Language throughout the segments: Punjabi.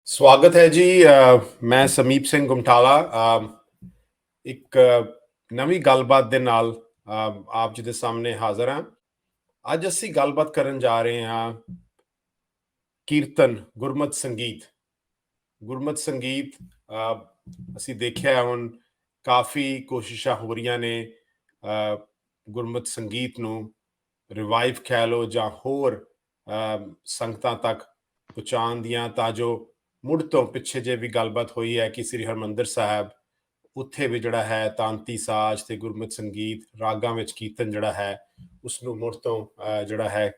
ਸਵਾਗਤ ਹੈ ਜੀ। ਮੈਂ ਸਮੀਪ ਸਿੰਘ ਗੁਮਟਾਲਾ ਇੱਕ ਨਵੀਂ ਗੱਲਬਾਤ ਦੇ ਨਾਲ ਆਪ ਜੀ ਦੇ ਸਾਹਮਣੇ ਹਾਜ਼ਰ ਹਾਂ। ਅੱਜ ਅਸੀਂ ਗੱਲਬਾਤ ਕਰਨ ਜਾ ਰਹੇ ਹਾਂ ਕੀਰਤਨ ਗੁਰਮਤਿ ਸੰਗੀਤ। ਗੁਰਮਤਿ ਸੰਗੀਤ ਅਸੀਂ ਦੇਖਿਆ ਹੁਣ ਕਾਫੀ ਕੋਸ਼ਿਸ਼ਾਂ ਹੋ ਰਹੀਆਂ ਨੇ ਗੁਰਮਤਿ ਸੰਗੀਤ ਨੂੰ ਰਿਵਾਈਵ ਕਹਿ ਲਓ ਜਾਂ ਹੋਰ ਸੰਗਤਾਂ ਤੱਕ ਪਹੁੰਚਾਉਣ ਦੀਆਂ, ਤਾਂ ਜੋ ਮੁੜ ਤੋਂ ਪਿੱਛੇ ਜੇ ਵੀ ਗੱਲਬਾਤ ਹੋਈ ਹੈ ਕਿ ਸ੍ਰੀ ਹਰਿਮੰਦਰ ਸਾਹਿਬ ਉੱਥੇ ਵੀ ਜਿਹੜਾ ਹੈ ਤਾਂਤੀ ਸਾਜ਼ ਤੇ ਗੁਰਮਤਿ ਸੰਗੀਤ ਰਾਗਾਂ ਵਿੱਚ ਕੀਰਤਨ ਜਿਹੜਾ ਹੈ ਉਸਨੂੰ ਮੁੜ ਤੋਂ ਜਿਹੜਾ ਹੈ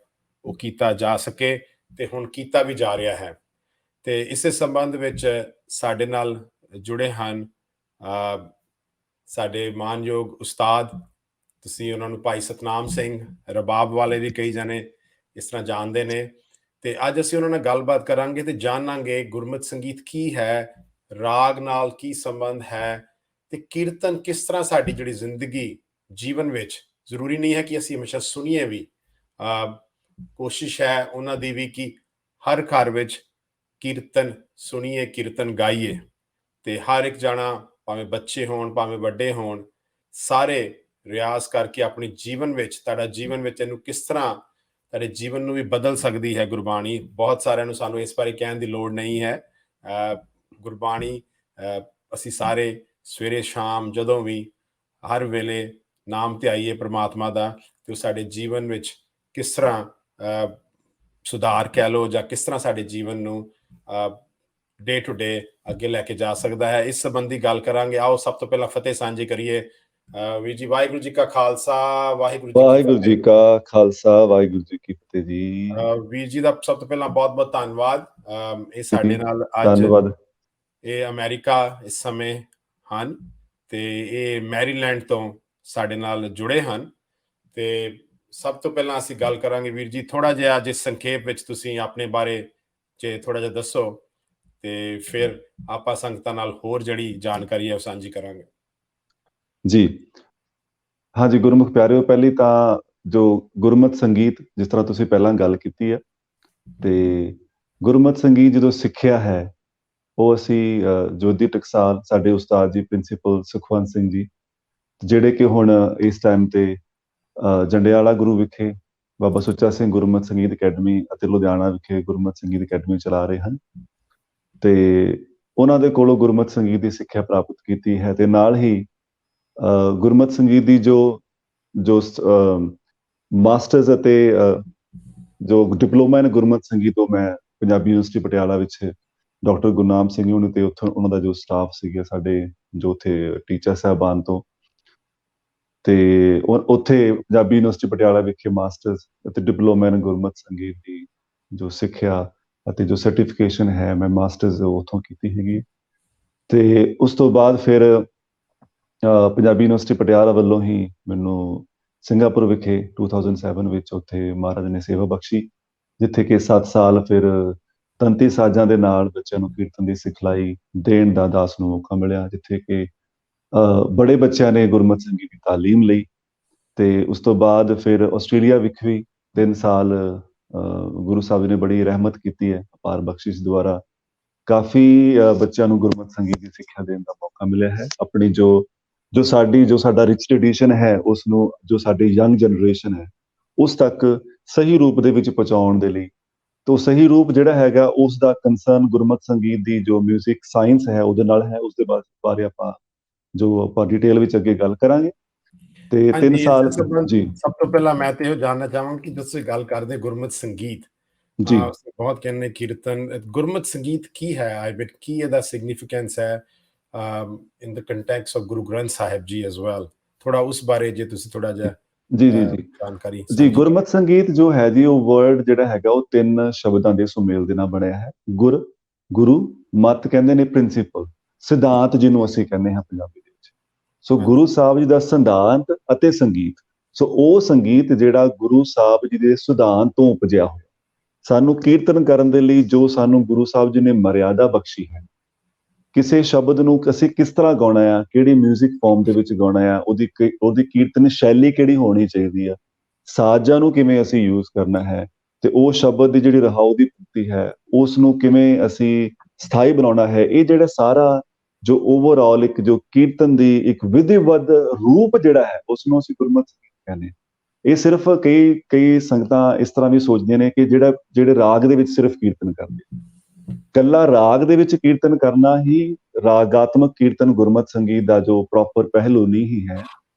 ਉਹ ਕੀਤਾ ਜਾ ਸਕੇ, ਤੇ ਹੁਣ ਕੀਤਾ ਵੀ ਜਾ ਰਿਹਾ ਹੈ। ਤੇ ਇਸੇ ਸੰਬੰਧ ਵਿੱਚ ਸਾਡੇ ਨਾਲ ਜੁੜੇ ਹਨ ਸਾਡੇ ਮਾਨਯੋਗ ਉਸਤਾਦ, ਤੁਸੀਂ ਉਹਨਾਂ ਨੂੰ ਭਾਈ ਸਤਨਾਮ ਸਿੰਘ ਰਬਾਬ ਵਾਲੇ ਵੀ ਕਈ ਜਾਣੇ ਇਸ ਤਰ੍ਹਾਂ ਜਾਣਦੇ ਨੇ। ਤੇ ਅੱਜ ਅਸੀਂ ਉਹਨਾਂ ਨਾਲ ਗੱਲਬਾਤ ਕਰਾਂਗੇ ਤੇ ਜਾਣਾਂਗੇ ਗੁਰਮਤਿ ਸੰਗੀਤ ਕੀ ਹੈ, ਰਾਗ ਨਾਲ ਕੀ ਸੰਬੰਧ ਹੈ, ਤੇ ਕੀਰਤਨ ਕਿਸ ਤਰ੍ਹਾਂ ਸਾਡੀ ਜਿਹੜੀ ਜ਼ਿੰਦਗੀ ਜੀਵਨ ਵਿੱਚ, ਜ਼ਰੂਰੀ ਨਹੀਂ ਹੈ ਕਿ ਅਸੀਂ ਹਮੇਸ਼ਾ ਸੁਣੀਏ ਵੀ, ਕੋਸ਼ਿਸ਼ ਹੈ ਉਹਨਾਂ ਦੀ ਵੀ ਕਿ ਹਰ ਘਰ ਵਿੱਚ ਕੀਰਤਨ ਸੁਣੀਏ, ਕੀਰਤਨ ਗਾਈਏ, ਤੇ ਹਰ ਇੱਕ ਜਾਣਾ ਭਾਵੇਂ ਬੱਚੇ ਹੋਣ ਭਾਵੇਂ ਵੱਡੇ ਹੋਣ, ਸਾਰੇ ਰਿਆਜ਼ ਕਰਕੇ ਆਪਣੇ ਜੀਵਨ ਵਿੱਚ, ਤੁਹਾਡਾ ਜੀਵਨ ਵਿੱਚ ਇਹਨੂੰ ਕਿਸ ਤਰ੍ਹਾਂ ਤੁਹਾਡੇ ਜੀਵਨ ਨੂੰ ਵੀ ਬਦਲ ਸਕਦੀ ਹੈ ਗੁਰਬਾਣੀ। ਬਹੁਤ ਸਾਰਿਆਂ ਨੂੰ ਸਾਨੂੰ ਇਸ ਬਾਰੇ ਕਹਿਣ ਦੀ ਲੋੜ ਨਹੀਂ ਹੈ। ਗੁਰਬਾਣੀ ਅਸੀਂ ਸਾਰੇ ਸਵੇਰੇ ਸ਼ਾਮ ਜਦੋਂ ਵੀ ਹਰ ਵੇਲੇ ਨਾਮ ਧਿਆਈਏ ਪ੍ਰਮਾਤਮਾ ਦਾ, ਤੇ ਉਹ ਸਾਡੇ ਜੀਵਨ ਵਿੱਚ ਕਿਸ ਤਰ੍ਹਾਂ ਸੁਧਾਰ ਕਹਿ ਲਓ ਜਾਂ ਕਿਸ ਤਰ੍ਹਾਂ ਸਾਡੇ ਜੀਵਨ ਨੂੰ ਡੇ ਟੂ ਡੇ ਅੱਗੇ ਲੈ ਕੇ ਜਾ ਸਕਦਾ ਹੈ, ਇਸ ਸੰਬੰਧੀ ਗੱਲ ਕਰਾਂਗੇ। ਆਓ ਸਭ ਤੋਂ ਪਹਿਲਾਂ ਫਤਿਹ ਸਾਂਝੀ ਕਰੀਏ। ਵੀਰ ਜੀ, ਵਾਹਿਗੁਰੂ ਜੀ ਕਾ ਖਾਲਸਾ, ਵਾਹਿਗੁਰੂ ਜੀ ਕਾ ਖਾਲਸਾ, ਵਾਹਿਗੁਰੂ ਜੀ ਕੀ ਫਤਿਹ ਜੀ। ਵੀਰ ਜੀ ਦਾ ਸਭ ਤੋਂ ਪਹਿਲਾਂ ਬਹੁਤ ਬਹੁਤ ਧੰਨਵਾਦ। ਇਹ ਸਾਡੇ ਨਾਲ ਅੱਜ ਧੰਨਵਾਦ। ਇਹ ਅਮਰੀਕਾ ਇਸ ਸਮੇਂ ਹਨ ਤੇ ਇਹ ਮੈਰੀਲੈਂਡ ਤੋਂ ਸਾਡੇ ਨਾਲ ਜੁੜੇ ਹਨ। ਤੇ ਸਭ ਤੋਂ ਪਹਿਲਾਂ ਅਸੀਂ ਗੱਲ ਕਰਾਂਗੇ ਵੀਰ ਜੀ, ਥੋੜਾ ਜਿਹਾ ਜਿਸ ਸੰਖੇਪ ਵਿੱਚ ਤੁਸੀਂ ਆਪਣੇ ਬਾਰੇ ਚ ਥੋੜਾ ਜਿਹਾ ਦੱਸੋ, ਤੇ ਫਿਰ ਆਪਾਂ ਸੰਗਤਾਂ ਨਾਲ ਹੋਰ ਜਿਹੜੀ ਜਾਣਕਾਰੀ ਹੈ ਉਹ ਸਾਂਝੀ ਕਰਾਂਗੇ ਜੀ। ਹਾਂਜੀ ਗੁਰਮੁਖ ਪਿਆਰਿਓ, ਪਹਿਲੀ ਤਾਂ ਜੋ ਗੁਰਮਤਿ ਸੰਗੀਤ ਜਿਸ ਤਰ੍ਹਾਂ ਤੁਸੀਂ ਪਹਿਲਾਂ ਗੱਲ ਕੀਤੀ ਹੈ, ਤੇ ਗੁਰਮਤਿ ਸੰਗੀਤ ਜਦੋਂ ਸਿੱਖਿਆ ਹੈ ਉਹ ਅਸੀਂ ਜੋਤੀ ਟਕਸਾਲ ਸਾਡੇ ਉਸਤਾਦ ਜੀ ਪ੍ਰਿੰਸੀਪਲ ਸੁਖਵੰਤ ਸਿੰਘ ਜੀ, ਜਿਹੜੇ ਕਿ ਹੁਣ ਇਸ ਟਾਈਮ ਤੇ ਜੰਡਿਆਲਾ ਗੁਰੂ ਵਿਖੇ ਬਾਬਾ ਸੁੱਚਾ ਸਿੰਘ ਗੁਰਮਤਿ ਸੰਗੀਤ ਅਕੈਡਮੀ ਅਤੇ ਲੁਧਿਆਣਾ ਵਿਖੇ ਗੁਰਮਤਿ ਸੰਗੀਤ ਅਕੈਡਮੀ ਚਲਾ ਰਹੇ ਹਨ। ਤੇ ਉਹਨਾਂ ਦੇ ਕੋਲੋਂ ਗੁਰਮਤਿ ਸੰਗੀਤ ਦੀ ਸਿੱਖਿਆ ਪ੍ਰਾਪਤ ਕੀਤੀ ਹੈ, ਤੇ ਨਾਲ ਹੀ ਗੁਰਮਤਿ ਸੰਗੀਤ ਦੀ ਜੋ ਮਾਸਟਰਸ ਅਤੇ ਜੋ ਡਿਪਲੋਮਾ ਇਨ ਗੁਰਮਤਿ ਸੰਗੀਤ ਉਹ ਮੈਂ ਪੰਜਾਬੀ ਯੂਨੀਵਰਸਿਟੀ ਪਟਿਆਲਾ ਵਿੱਚ ਡਾਕਟਰ ਗੁਰਨਾਮ ਸਿੰਘ ਹੋਣੀ ਤੇ ਉੱਥੋਂ ਉਹਨਾਂ ਦਾ ਜੋ ਸਟਾਫ ਸੀਗਾ ਸਾਡੇ ਜੋ ਉੱਥੇ ਟੀਚਰ ਸਾਹਿਬਾਨ ਤੋਂ, ਤੇ ਉੱਥੇ ਪੰਜਾਬੀ ਯੂਨੀਵਰਸਿਟੀ ਪਟਿਆਲਾ ਵਿਖੇ ਮਾਸਟਰਸ ਅਤੇ ਡਿਪਲੋਮਾ ਇਨ ਗੁਰਮਤਿ ਸੰਗੀਤ ਦੀ ਜੋ ਸਿੱਖਿਆ ਅਤੇ ਜੋ ਸਰਟੀਫਿਕੇਸ਼ਨ ਹੈ ਮੈਂ ਮਾਸਟਰਸ ਉੱਥੋਂ ਕੀਤੀ ਹੈਗੀ। ਤੇ ਉਸ ਤੋਂ ਬਾਅਦ ਫਿਰ ਪੰਜਾਬੀ ਯੂਨੀਵਰਸਿਟੀ ਪਟਿਆਲਾ ਵੱਲੋਂ ਹੀ ਮੈਨੂੰ ਸਿੰਗਾਪੁਰ ਵਿਖੇ 2007 ਵਿੱਚ ਉੱਥੇ ਮਹਾਰਾਜ ਨੇ ਸੇਵਾ ਬਖਸ਼ੀ, ਜਿੱਥੇ ਕਿ 7 ਸਾਲ ਫਿਰ ਤੰਤੀ ਸਾਜ਼ਾਂ ਦੇ ਨਾਲ ਬੱਚਿਆਂ ਨੂੰ ਕੀਰਤਨ ਦੀ ਸਿਖਲਾਈ ਦੇਣ ਦਾ ਦਾਸ ਨੂੰ ਮੌਕਾ ਮਿਲਿਆ, ਜਿੱਥੇ ਕਿ ਬੜੇ ਬੱਚਿਆਂ ਨੇ ਗੁਰਮਤਿ ਸੰਗੀਤ ਦੀ ਤਾਲੀਮ ਲਈ। ਤੇ ਉਸ ਤੋਂ ਬਾਅਦ ਫਿਰ ਆਸਟ੍ਰੇਲੀਆ ਵਿਖੇ ਵੀ 3 ਸਾਲ ਗੁਰੂ ਸਾਹਿਬ ਨੇ ਬੜੀ ਰਹਿਮਤ ਕੀਤੀ ਹੈ, ਅਪਾਰ ਬਖਸ਼ਿਸ਼ ਦੁਆਰਾ ਕਾਫੀ ਬੱਚਿਆਂ ਨੂੰ ਗੁਰਮਤਿ ਸੰਗੀਤ ਦੀ ਸਿੱਖਿਆ ਦੇਣ ਦਾ ਮੌਕਾ ਮਿਲਿਆ ਹੈ। ਆਪਣੀ ਜੋ ਸਾਡਾ ਰਿਚ ਟ੍ਰੈਡੀਸ਼ਨ ਹੈ ਉਸ ਨੂੰ, ਜੋ ਸਾਡੀ ਯੰਗ ਜਨਰੇਸ਼ਨ ਹੈ ਉਸ ਤੱਕ ਸਹੀ ਰੂਪ ਦੇ ਵਿੱਚ ਪਹੁੰਚਾਉਣ ਦੇ ਲਈ, ਤਾਂ ਸਹੀ ਰੂਪ ਜਿਹੜਾ ਹੈਗਾ ਉਸ ਦਾ ਕੰਸਰਨ ਗੁਰਮਤਿ ਸੰਗੀਤ ਦੀ ਜੋ ਮਿਊਜ਼ਿਕ ਸਾਇੰਸ ਹੈ ਉਹਦੇ ਨਾਲ ਹੈ। ਉਸ ਦੇ ਬਾਰੇ ਆਪਾਂ ਡਿਟੇਲ ਵਿੱਚ ਅੱਗੇ ਗੱਲ ਕਰਾਂਗੇ। ਤੇ 3 ਸਾਲ ਜੀ। ਸਭ ਤੋਂ ਪਹਿਲਾਂ ਮੈਂ ਤੇ ਇਹ ਜਾਣਨਾ ਚਾਹਾਂਗਾ ਕਿ ਤੁਸੀਂ ਗੱਲ ਕਰਦੇ ਗੁਰਮਤਿ ਸੰਗੀਤ ਜੀ, ਬਹੁਤ ਕਹਿੰਦੇ ਕੀਰਤਨ, ਗੁਰਮਤਿ ਸੰਗੀਤ ਕੀ ਹੈ, ਕੀ ਇਹਦਾ ਸਿਗਨੀਫਿਕੈਂਸ ਹੈ in the context of Guru Granth Sahib Ji as well, ਥੋੜਾ ਉਸ ਬਾਰੇ ਜੇ ਤੁਸੀਂ ਥੋੜਾ ਜਿਹਾ ਜੀ ਜਾਣਕਾਰੀ ਜੀ। ਗੁਰਮਤਿ ਸੰਗੀਤ ਜੋ ਹੈ ਜੀ, ਉਹ ਵਰਡ ਜਿਹੜਾ ਹੈਗਾ ਉਹ 3 ਸ਼ਬਦਾਂ ਦੇ ਸੁਮੇਲ ਦੇ ਨਾਲ ਬਣਿਆ ਹੈ। ਗੁਰੂ ਮਤ ਕਹਿੰਦੇ ਨੇ ਪ੍ਰਿੰਸੀਪਲ, ਸਿਧਾਂਤ ਜਿਹਨੂੰ ਅਸੀਂ ਕਹਿੰਦੇ ਹਾਂ ਪੰਜਾਬੀ ਦੇ ਵਿੱਚ। ਸੋ ਗੁਰੂ ਸਾਹਿਬ ਜੀ ਦਾ ਸਿਧਾਂਤ ਅਤੇ ਸੰਗੀਤ, ਸੋ ਉਹ ਸੰਗੀਤ ਜਿਹੜਾ ਗੁਰੂ ਸਾਹਿਬ ਜੀ ਦੇ ਸਿਧਾਂਤ ਤੋਂ ਉਪਜਿਆ ਹੋਇਆ, ਸਾਨੂੰ ਕੀਰਤਨ ਕਰਨ ਦੇ ਲਈ ਜੋ ਸਾਨੂੰ ਗੁਰੂ ਸਾਹਿਬ ਜੀ ਨੇ ਮਰਿਆਦਾ ਬਖਸ਼ੀ ਹੈ, ਕਿਸੇ ਸ਼ਬਦ ਨੂੰ ਅਸੀਂ ਕਿਸ ਤਰ੍ਹਾਂ ਗਾਉਣਾ ਆ, ਕਿਹੜੀ ਮਿਊਜ਼ਿਕ ਫਾਰਮ ਦੇ ਵਿੱਚ ਗਾਉਣਾ ਆ, ਉਹਦੀ ਕੀਰਤਨ ਸ਼ੈਲੀ ਕਿਹੜੀ ਹੋਣੀ ਚਾਹੀਦੀ ਆ, ਸਾਜ਼ਾਂ ਨੂੰ ਕਿਵੇਂ ਅਸੀਂ ਯੂਜ਼ ਕਰਨਾ ਹੈ, ਤੇ ਉਹ ਸ਼ਬਦ ਦੀ ਜਿਹੜੀ ਰਹਾਉ ਦੀ ਪੂਰਤੀ ਹੈ ਉਸ ਨੂੰ ਕਿਵੇਂ ਅਸੀਂ ਸਥਾਈ ਬਣਾਉਣਾ ਹੈ, ਇਹ ਜਿਹੜਾ ਸਾਰਾ ਜੋ ਓਵਰਆਲ ਇੱਕ ਜੋ ਕੀਰਤਨ ਦੀ ਇੱਕ ਵਿਧੀਵਤ ਰੂਪ ਜਿਹੜਾ ਹੈ ਉਸ ਨੂੰ ਅਸੀਂ ਗੁਰਮਤਿ ਸੰਗੀਤ ਕਹਿੰਦੇ ਹਾਂ। ਇਹ ਸਿਰਫ ਕਈ ਸੰਗਤਾਂ ਇਸ ਤਰ੍ਹਾਂ ਵੀ ਸੋਚਦੀਆਂ ਨੇ ਕਿ ਜਿਹੜੇ ਰਾਗ ਦੇ ਵਿੱਚ ਸਿਰਫ ਕੀਰਤਨ ਕਰਦੇ, ਕੱਲਾ ਰਾਗ ਦੇ ਵਿੱਚ ਕੀਰਤਨ ਕਰਨਾ ਹੀ ਰਾਗਾਤਮਕ ਕੀਰਤਨ ਗੁਰਮਤਿ ਸੰਗੀਤ ਦਾ ਜੋ ਪ੍ਰੋਪਰ ਪਹਿਲੂ ਨਹੀਂ ਹੀ ਹੈ।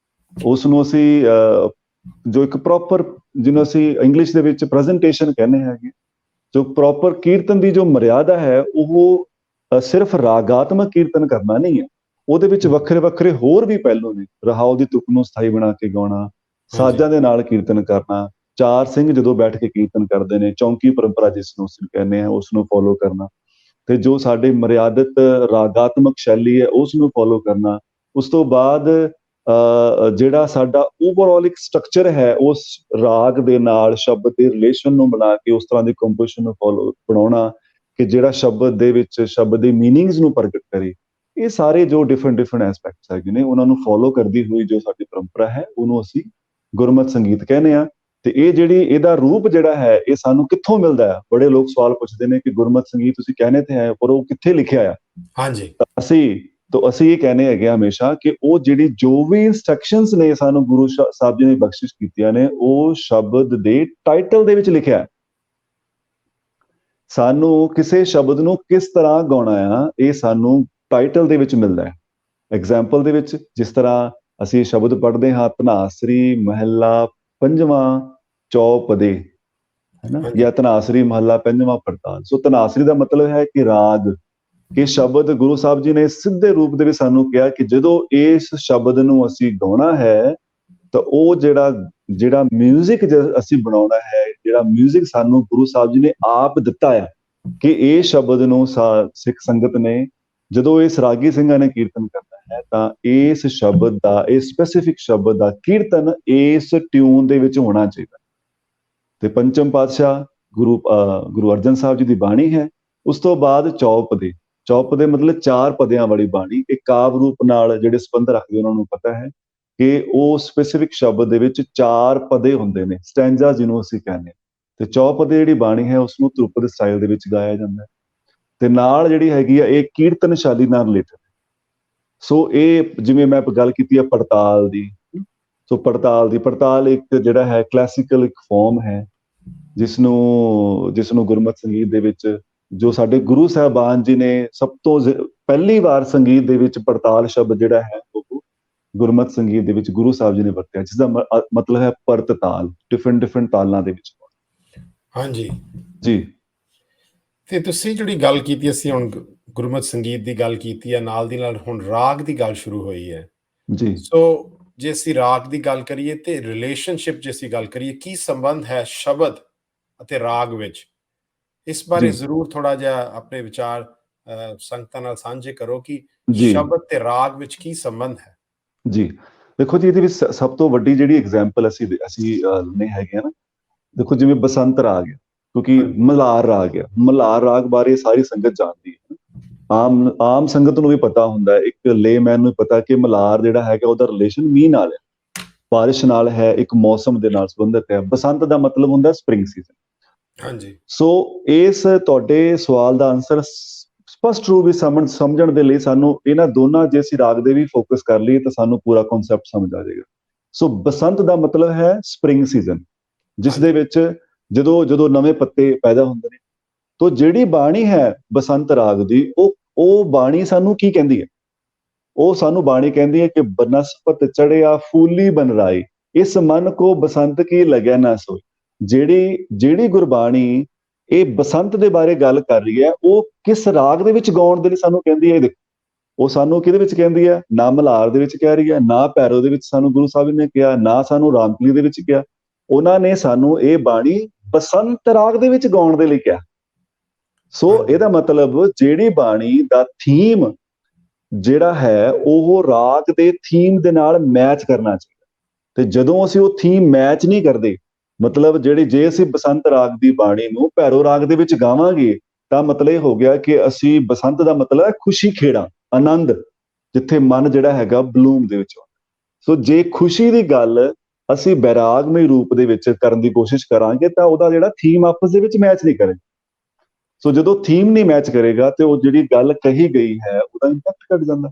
ਉਸ ਨੂੰ ਅਸੀਂ ਜੋ ਇੱਕ ਪ੍ਰੋਪਰ, ਜਿਹਨੂੰ ਅਸੀਂ ਇੰਗਲਿਸ਼ ਦੇ ਵਿੱਚ ਪ੍ਰੈਜੈਂਟੇਸ਼ਨ ਕਹਿੰਦੇ ਹੈਗੇ, ਜੋ ਪ੍ਰੋਪਰ ਕੀਰਤਨ ਦੀ ਜੋ ਮਰਿਆਦਾ ਹੈ ਉਹ ਸਿਰਫ ਰਾਗਾਤਮਕ ਕੀਰਤਨ ਕਰਨਾ ਨਹੀਂ ਹੈ, ਉਹਦੇ ਵਿੱਚ ਵੱਖਰੇ ਵੱਖਰੇ ਹੋਰ ਵੀ ਪਹਿਲੂ ਨੇ। ਰਹਾਉ ਦੀ ਤੁਕ ਨੂੰ ਸਥਾਈ ਬਣਾ ਕੇ ਗਾਉਣਾ, ਸਾਜ਼ਾਂ ਦੇ ਨਾਲ ਕੀਰਤਨ ਕਰਨਾ, ਚਾਰ ਸਿੰਘ ਜਦੋਂ ਬੈਠ ਕੇ ਕੀਰਤਨ ਕਰਦੇ ਨੇ, ਚੌਂਕੀ ਪਰੰਪਰਾ ਜਿਸ ਨੂੰ ਅਸੀਂ ਕਹਿੰਦੇ ਹਾਂ ਉਸ ਨੂੰ ਫੋਲੋ ਕਰਨਾ, ਤੇ ਜੋ ਸਾਡੇ ਮਰਿਆਦਿਤ ਰਾਗਾਤਮਕ ਸ਼ੈਲੀ ਹੈ ਉਸ ਨੂੰ ਫੋਲੋ ਕਰਨਾ। ਉਸ ਤੋਂ ਬਾਅਦ ਜਿਹੜਾ ਸਾਡਾ ਓਵਰਆਲ ਇੱਕ ਸਟਰਕਚਰ ਹੈ ਉਸ ਰਾਗ ਦੇ ਨਾਲ ਸ਼ਬਦ ਦੇ ਰਿਲੇਸ਼ਨ ਨੂੰ ਬਣਾ ਕੇ ਉਸ ਤਰ੍ਹਾਂ ਦੀ ਕੰਪੋਜੀਸ਼ਨ ਨੂੰ ਫੋਲੋ ਬਣਾਉਣਾ ਕਿ ਜਿਹੜਾ ਸ਼ਬਦ ਦੇ ਵਿੱਚ ਸ਼ਬਦ ਦੇ ਮੀਨਿੰਗਸ ਨੂੰ ਪ੍ਰਗਟ ਕਰੇ। ਇਹ ਸਾਰੇ ਜੋ ਡਿਫਰੈਂਟ ਐਸਪੈਕਟਸ ਹੈਗੇ ਨੇ ਉਹਨਾਂ ਨੂੰ ਫੋਲੋ ਕਰਦੀ ਹੋਈ ਜੋ ਸਾਡੀ ਪਰੰਪਰਾ ਹੈ ਉਹਨੂੰ ਅਸੀਂ ਗੁਰਮਤਿ ਸੰਗੀਤ ਕਹਿੰਦੇ ਹਾਂ। ਤੇ ਇਹ ਜਿਹੜੀ ਇਹਦਾ ਰੂਪ ਜਿਹੜਾ ਹੈ ਇਹ ਸਾਨੂੰ ਕਿੱਥੋਂ ਮਿਲਦਾ ਹੈ? ਬੜੇ ਲੋਕ ਸਵਾਲ ਪੁੱਛਦੇ ਨੇ ਕਿ ਗੁਰਮਤਿ ਸੰਗੀਤ ਤੁਸੀਂ ਕਹਿੰਦੇ ਤੇ ਹੈ ਪਰ ਉਹ ਕਿੱਥੇ ਲਿਖਿਆ ਆ? ਹਾਂਜੀ, ਅਸੀਂ ਇਹ ਕਹਿੰਦੇ ਹੈਗੇ ਹਮੇਸ਼ਾ ਕਿ ਉਹ ਜਿਹੜੀ ਜੋ ਵੀ ਇੰਸਟਰਕਸ਼ਨਸ ਨੇ ਸਾਨੂੰ ਗੁਰੂ ਸਾਹਿਬ ਜੀ ਨੇ ਬਖਸ਼ਿਸ਼ ਕੀਤੀਆਂ ਨੇ ਉਹ ਸ਼ਬਦ ਦੇ ਟਾਈਟਲ ਦੇ ਵਿੱਚ ਲਿਖਿਆ ਹੈ। ਸਾਨੂੰ ਕਿਸੇ ਸ਼ਬਦ ਨੂੰ ਕਿਸ ਤਰ੍ਹਾਂ ਗਾਉਣਾ ਆ ਇਹ ਸਾਨੂੰ ਟਾਈਟਲ ਦੇ ਵਿੱਚ ਮਿਲਦਾ ਹੈ। ਐਗਜ਼ਾਮਪਲ ਦੇ ਵਿੱਚ ਜਿਸ ਤਰ੍ਹਾਂ ਅਸੀਂ ਸ਼ਬਦ ਪੜ੍ਹਦੇ ਹਾਂ, ਧਨਾਸਰੀ ਮਹੱਲਾ ਪੰਜਵਾਂ ਚੌਪਦੇ, ਹੈ ਨਾ, ਜਾਂ ਧਨਾਸਰੀ ਮਹੱਲਾ ਪੰਜਵਾਂ ਪੜਤਾਲ। ਸੋ ਧਨਾਸਰੀ ਦਾ ਮਤਲਬ ਹੈ ਕਿ ਰਾਗ। ਇਹ ਸ਼ਬਦ ਗੁਰੂ ਸਾਹਿਬ ਜੀ ਨੇ ਸਿੱਧੇ ਰੂਪ ਦੇ ਵਿੱਚ ਸਾਨੂੰ ਕਿਹਾ ਕਿ ਜਦੋਂ ਇਸ ਸ਼ਬਦ ਨੂੰ ਅਸੀਂ ਗਾਉਣਾ ਹੈ ਤਾਂ ਉਹ ਜਿਹੜਾ ਮਿਊਜ਼ਿਕ ਅਸੀਂ ਬਣਾਉਣਾ ਹੈ, ਜਿਹੜਾ ਮਿਊਜ਼ਿਕ ਸਾਨੂੰ ਗੁਰੂ ਸਾਹਿਬ ਜੀ ਨੇ ਆਪ ਦਿੱਤਾ ਹੈ ਕਿ ਇਹ ਸ਼ਬਦ ਨੂੰ ਸਿੱਖ ਸੰਗਤ ਨੇ ਜਦੋਂ ਇਸ ਰਾਗੀ ਸਿੰਘਾਂ ਨੇ ਕੀਰਤਨ ਕਰਨਾ ਹੈ ਤਾਂ ਇਸ ਸ਼ਬਦ ਦਾ, ਇਸ ਸਪੈਸੀਫਿਕ ਸ਼ਬਦ ਦਾ ਕੀਰਤਨ ਇਸ ਟਿਊਨ ਦੇ ਵਿੱਚ ਹੋਣਾ ਚਾਹੀਦਾ। ਤੇ ਪੰਚਮ ਪਾਤਸ਼ਾਹ ਗੁਰੂ ਅਰਜਨ ਸਾਹਿਬ ਜੀ ਦੀ ਬਾਣੀ ਹੈ। ਉਸ ਤੋਂ ਬਾਅਦ ਚੌਪਦੇ ਮਤਲਬ ਚਾਰ ਪਦਿਆਂ ਵਾਲੀ ਬਾਣੀ। ਇਹ ਕਾਵ ਰੂਪ ਨਾਲ ਜਿਹੜੇ ਸੰਬੰਧ ਰੱਖਦੇ ਉਹਨਾਂ ਨੂੰ ਪਤਾ ਹੈ ਕਿ ਉਹ ਸਪੈਸੀਫਿਕ ਸ਼ਬਦ ਦੇ ਵਿੱਚ ਚਾਰ ਪਦੇ ਹੁੰਦੇ ਨੇ, ਸਟੈਂਜਾ ਜਿਹਨੂੰ ਅਸੀਂ ਕਹਿੰਦੇ ਹਾਂ। ਤੇ ਚੌਪਦੇ ਜਿਹੜੀ ਬਾਣੀ ਹੈ ਉਸਨੂੰ ਧਰੁਪਦ ਸਟਾਈਲ ਦੇ ਵਿੱਚ ਗਾਇਆ ਜਾਂਦਾ ਹੈ। ਤੇ ਨਾਲ ਜਿਹੜੀ ਹੈਗੀ ਆ ਇਹ ਕੀਰਤਨਸ਼ਾਲੀ ਨਾਲ ਰਿਲੇਟਡ। ਸੋ ਇਹ ਜਿਵੇਂ ਮੈਂ ਗੱਲ ਕੀਤੀ ਹੈ ਪੜਤਾਲ ਦੀ, ਸੋ ਪੜਤਾਲ ਇੱਕ ਜਿਹੜਾ ਹੈ ਕਲਾਸੀਕਲ ਇੱਕ ਫਾਰਮ ਹੈ ਜਿਸ ਨੂੰ ਗੁਰਮਤਿ ਸੰਗੀਤ ਦੇ ਵਿੱਚ ਜੋ ਸਾਡੇ ਗੁਰੂ ਸਾਹਿਬਾਨ ਜੀ ਨੇ ਸਭ ਤੋਂ ਪਹਿਲੀ ਵਾਰ ਸੰਗੀਤ ਦੇ ਵਿੱਚ ਪੜਤਾਲ ਸ਼ਬਦ ਜਿਹੜਾ ਹੈ ਉਹ ਗੁਰਮਤਿ ਸੰਗੀਤ ਦੇ ਵਿੱਚ ਗੁਰੂ ਸਾਹਿਬ ਜੀ ਨੇ ਵਰਤਿਆ, ਜਿਸ ਦਾ ਮਤਲਬ ਹੈ ਪਰਤ ਤਾਲ, ਡਿਫਰੈਂਟ ਤਾਲਾਂ ਦੇ ਵਿੱਚ। ਹਾਂਜੀ ਜੀ। ਤੇ ਤੁਸੀਂ ਜਿਹੜੀ ਗੱਲ ਕੀਤੀ, ਅਸੀਂ ਹੁਣ ਗੁਰਮਤਿ ਸੰਗੀਤ ਦੀ ਗੱਲ ਕੀਤੀ ਹੈ, ਨਾਲ ਦੀ ਨਾਲ ਹੁਣ ਰਾਗ ਦੀ ਗੱਲ ਸ਼ੁਰੂ ਹੋਈ ਹੈ ਜੀ। ਸੋ ਜੇ ਅਸੀਂ ਰਾਗ ਦੀ ਗੱਲ ਕਰੀਏ ਤੇ ਰਿਲੇਸ਼ਨਸ਼ਿਪ ਜੇ ਅਸੀਂ ਗੱਲ ਕਰੀਏ, ਕੀ ਸੰਬੰਧ ਹੈ ਸ਼ਬਦ ਅਤੇ ਰਾਗ ਵਿੱਚ? ਇਸ ਬਾਰੇ ਜ਼ਰੂਰ ਥੋੜਾ ਜਿਹਾ ਆਪਣੇ ਵਿਚਾਰ ਸੰਗਤਾਂ ਨਾਲ ਸਾਂਝੇ ਕਰੋ ਕਿ ਸ਼ਬਦ ਤੇ ਰਾਗ ਵਿੱਚ ਕੀ ਸੰਬੰਧ ਹੈ। ਜੀ ਦੇਖੋ ਜੀ, ਇਹਦੇ ਵਿੱਚ ਸਭ ਤੋਂ ਵੱਡੀ ਜਿਹੜੀ ਐਗਜ਼ਾਮਪਲ ਅਸੀਂ ਲੈਣੇ ਹੈਗੇ ਆ ਨਾ, ਦੇਖੋ ਜਿਵੇਂ ਬਸੰਤ ਰਾਗ ਹੈ, ਕਿਉਂਕਿ ਮਲਾਰ ਰਾਗ ਹੈ। ਮਲਾਰ ਰਾਗ ਬਾਰੇ ਸਾਰੀ ਸੰਗਤ ਜਾਣਦੀ ਹੈ, ਆਮ ਸੰਗਤ ਨੂੰ ਵੀ ਪਤਾ ਹੁੰਦਾ, ਇੱਕ ਲੇਮੈਨ ਨੂੰ ਪਤਾ ਕਿ ਮਲਾਰ ਜਿਹੜਾ ਹੈਗਾ ਉਹਦਾ ਰਿਲੇਸ਼ਨ ਮੀਂਹ ਨਾਲ ਹੈ, ਬਾਰਿਸ਼ ਨਾਲ ਹੈ, ਇੱਕ ਮੌਸਮ ਦੇ ਨਾਲ ਸੰਬੰਧਿਤ ਹੈ। ਬਸੰਤ ਦਾ ਮਤਲਬ ਹੁੰਦਾ ਸਪ੍ਰਿੰਗ ਸੀਜ਼ਨ। ਹਾਂਜੀ। ਸੋ ਇਸ ਤੁਹਾਡੇ ਸਵਾਲ ਦਾ ਆਨਸਰ ਸਪਸ਼ਟ ਰੂਪ ਵਿੱਚ ਸਮਝਣ ਦੇ ਲਈ ਸਾਨੂੰ ਇਹਨਾਂ ਦੋਨਾਂ ਜੇ ਅਸੀਂ ਰਾਗ ਦੇ ਵੀ ਫੋਕਸ ਕਰ ਲਈਏ ਤਾਂ ਸਾਨੂੰ ਪੂਰਾ ਕਨਸੈਪਟ ਸਮਝ ਆ ਜਾਏਗਾ। ਸੋ ਬਸੰਤ ਦਾ ਮਤਲਬ ਹੈ ਸਪ੍ਰਿੰਗ ਸੀਜ਼ਨ, ਜਿਸ ਦੇ ਵਿੱਚ ਜਦੋਂ ਨਵੇਂ ਪੱਤੇ ਪੈਦਾ ਹੁੰਦੇ ਨੇ। ਤੋ ਜਿਹੜੀ ਬਾਣੀ ਹੈ ਬਸੰਤ ਰਾਗ ਦੀ, ਉਹ ਬਾਣੀ ਸਾਨੂੰ ਕੀ ਕਹਿੰਦੀ ਹੈ? ਉਹ ਸਾਨੂੰ ਬਾਣੀ ਕਹਿੰਦੀ ਹੈ ਕਿ ਬਨਸਪਤ ਚੜਿਆ ਫੂਲੀ ਬਨ ਰਾਈ, ਇਸ ਮਨ ਕੋ ਬਸੰਤ ਕੀ ਲੱਗਿਆ ਨਾ ਸੋਈ। ਜਿਹੜੀ ਗੁਰਬਾਣੀ ਇਹ ਬਸੰਤ ਦੇ ਬਾਰੇ ਗੱਲ ਕਰ ਰਹੀ ਹੈ, ਉਹ ਕਿਸ ਰਾਗ ਦੇ ਵਿੱਚ ਗਾਉਣ ਦੇ ਲਈ ਸਾਨੂੰ ਕਹਿੰਦੀ ਹੈ? ਦੇਖੋ, ਉਹ ਸਾਨੂੰ ਕਿਹਦੇ ਵਿੱਚ ਕਹਿੰਦੀ ਹੈ? ਨਾ ਮਲਾਰ ਦੇ ਵਿੱਚ ਕਹਿ ਰਹੀ ਹੈ, ਨਾ ਭੈਰੋ ਦੇ ਵਿੱਚ ਸਾਨੂੰ ਗੁਰੂ ਸਾਹਿਬ ਨੇ ਕਿਹਾ, ਨਾ ਸਾਨੂੰ ਰਾਮਕਲੀ ਦੇ ਵਿੱਚ ਕਿਹਾ। ਉਹਨਾਂ ਨੇ ਸਾਨੂੰ ਇਹ ਬਾਣੀ ਬਸੰਤ ਰਾਗ ਦੇ ਵਿੱਚ ਗਾਉਣ ਦੇ ਲਈ ਕਿਹਾ। ਸੋ ਇਹਦਾ ਮਤਲਬ ਜਿਹੜੀ ਬਾਣੀ ਦਾ ਥੀਮ ਜਿਹੜਾ ਹੈ ਉਹ ਰਾਗ ਦੇ ਥੀਮ ਦੇ ਨਾਲ ਮੈਚ ਕਰਨਾ ਚਾਹੀਦਾ। ਤੇ ਜਦੋਂ ਅਸੀਂ ਉਹ ਥੀਮ ਮੈਚ ਨਹੀਂ ਕਰਦੇ, ਮਤਲਬ ਜੇ ਅਸੀਂ ਬਸੰਤ ਰਾਗ ਦੀ ਬਾਣੀ ਨੂੰ ਭੈਰੋ ਰਾਗ ਦੇ ਵਿੱਚ ਗਾਵਾਂਗੇ ਤਾਂ ਮਤਲਬ ਇਹ ਹੋ ਗਿਆ ਕਿ ਅਸੀਂ ਬਸੰਤ ਦਾ ਮਤਲਬ ਹੈ ਖੁਸ਼ੀ, ਖੇੜਾ, ਆਨੰਦ, ਜਿੱਥੇ ਮਨ ਜਿਹੜਾ ਹੈਗਾ ਬਲੂਮ ਦੇ ਵਿੱਚ ਆਉਂਦਾ। ਸੋ ਜੇ ਖੁਸ਼ੀ ਦੀ ਗੱਲ ਅਸੀਂ ਬੈਰਾਗਮਈ ਰੂਪ ਦੇ ਵਿੱਚ ਕਰਨ ਦੀ ਕੋਸ਼ਿਸ਼ ਕਰਾਂਗੇ ਤਾਂ ਉਹਦਾ ਜਿਹੜਾ ਥੀਮ ਆਪਸ ਦੇ ਵਿੱਚ ਮੈਚ ਨਹੀਂ ਕਰੇ। ਸੋ ਜਦੋਂ ਥੀਮ ਨਹੀਂ ਮੈਚ ਕਰੇਗਾ ਤੇ ਉਹ ਜਿਹੜੀ ਗੱਲ ਕਹੀ ਗਈ ਹੈ ਉਹਦਾ ਇੰਪੈਕਟ ਘਟ ਜਾਂਦਾ।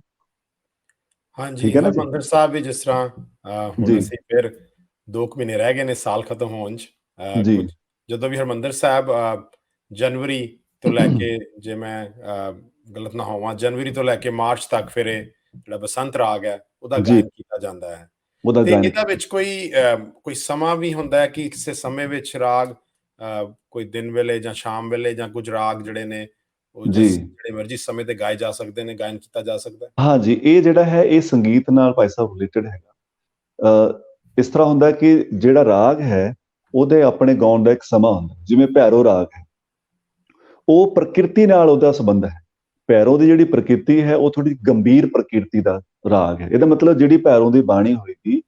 ਹਾਂਜੀ, ਠੀਕ ਹੈ ਨਾ ਜੀ। ਹਰਿਮੰਦਰ ਸਾਹਿਬ ਵੀ ਜਿਸ ਤਰ੍ਹਾਂ ਹੁਣ ਜੀ ਅਸੀਂ ਫਿਰ 2 ਕੁ ਮਹੀਨੇ ਰਹਿ ਗਏ ਨੇ ਸਾਲ ਖਤਮ ਹੋਣ 'ਚ। ਜੀ ਕੁਝ ਜਦੋਂ ਵੀ ਹਰਿਮੰਦਰ ਸਾਹਿਬ ਜਨਵਰੀ ਤੋਂ ਲੈ ਕੇ, ਜੇ ਮੈਂ ਗਲਤ ਨਾ ਹੋਵਾਂ, ਜਨਵਰੀ ਤੋਂ ਲੈ ਕੇ ਮਾਰਚ ਤੱਕ ਫਿਰ ਇਹ ਜਿਹੜਾ ਬਸੰਤ ਰਾਗ ਹੈ ਉਹਦਾ ਜੀ ਗਾਇਨ ਕੀਤਾ ਜਾਂਦਾ ਹੈ। ਉਹਦਾ ਤੇ ਗਾਇਨ ਇਹਦਾ ਕੀਤਾ। ਵਿੱਚ ਕੋਈ ਸਮਾਂ ਵੀ ਹੁੰਦਾ ਹੈ ਕਿ ਕਿਸੇ ਸਮੇਂ ਵਿੱਚ ਰਾਗ ਕੋਈ ਦਿਨ ਵੇਲੇ ਜਾਂ ਸ਼ਾਮ ਵੇਲੇ, ਜਾਂ ਕੁਝ ਰਾਗ ਜਿਹੜੇ ਨੇ ਉਹ ਜੀ ਜਿਹੜੇ ਮਰਜ਼ੀ ਸਮੇਂ ਤੇ ਗਾਏ ਜਾ ਸਕਦੇ ਨੇ, ਗਾਇਨ ਕੀਤਾ ਜਾ ਸਕਦਾ ਹੈ? ਹਾਂਜੀ, ਇਹ ਜਿਹੜਾ ਹੈ ਇਹ ਸੰਗੀਤ ਨਾਲ ਭਾਈ ਸਾਹਿਬ ਰਿਲੇਟਡ ਹੈਗਾ। ਇਸ ਤਰ੍ਹਾਂ ਹੁੰਦਾ ਕਿ ਜਿਹੜਾ ਰਾਗ ਹੈ ਉਹਦੇ ਆਪਣੇ ਗਾਉਣ ਦਾ ਇੱਕ ਸਮਾਂ ਹੁੰਦਾ। ਜਿਵੇਂ ਭੈਰੋ ਰਾਗ ਹੈ, ਉਹ ਪ੍ਰਕਿਰਤੀ ਨਾਲ ਉਹਦਾ ਸੰਬੰਧ ਹੈ। ਭੈਰੋ ਦੀ ਜਿਹੜੀ ਪ੍ਰਕਿਰਤੀ ਹੈ ਉਹ ਥੋੜੀ ਗੰਭੀਰ ਪ੍ਰਕਿਰਤੀ ਦਾ ਰਾਗ ਹੈ। ਇਹਦਾ ਮਤਲਬ ਜਿਹੜੀ ਭੈਰੋ ਦੀ ਬਾਣੀ ਹੋਏਗੀ,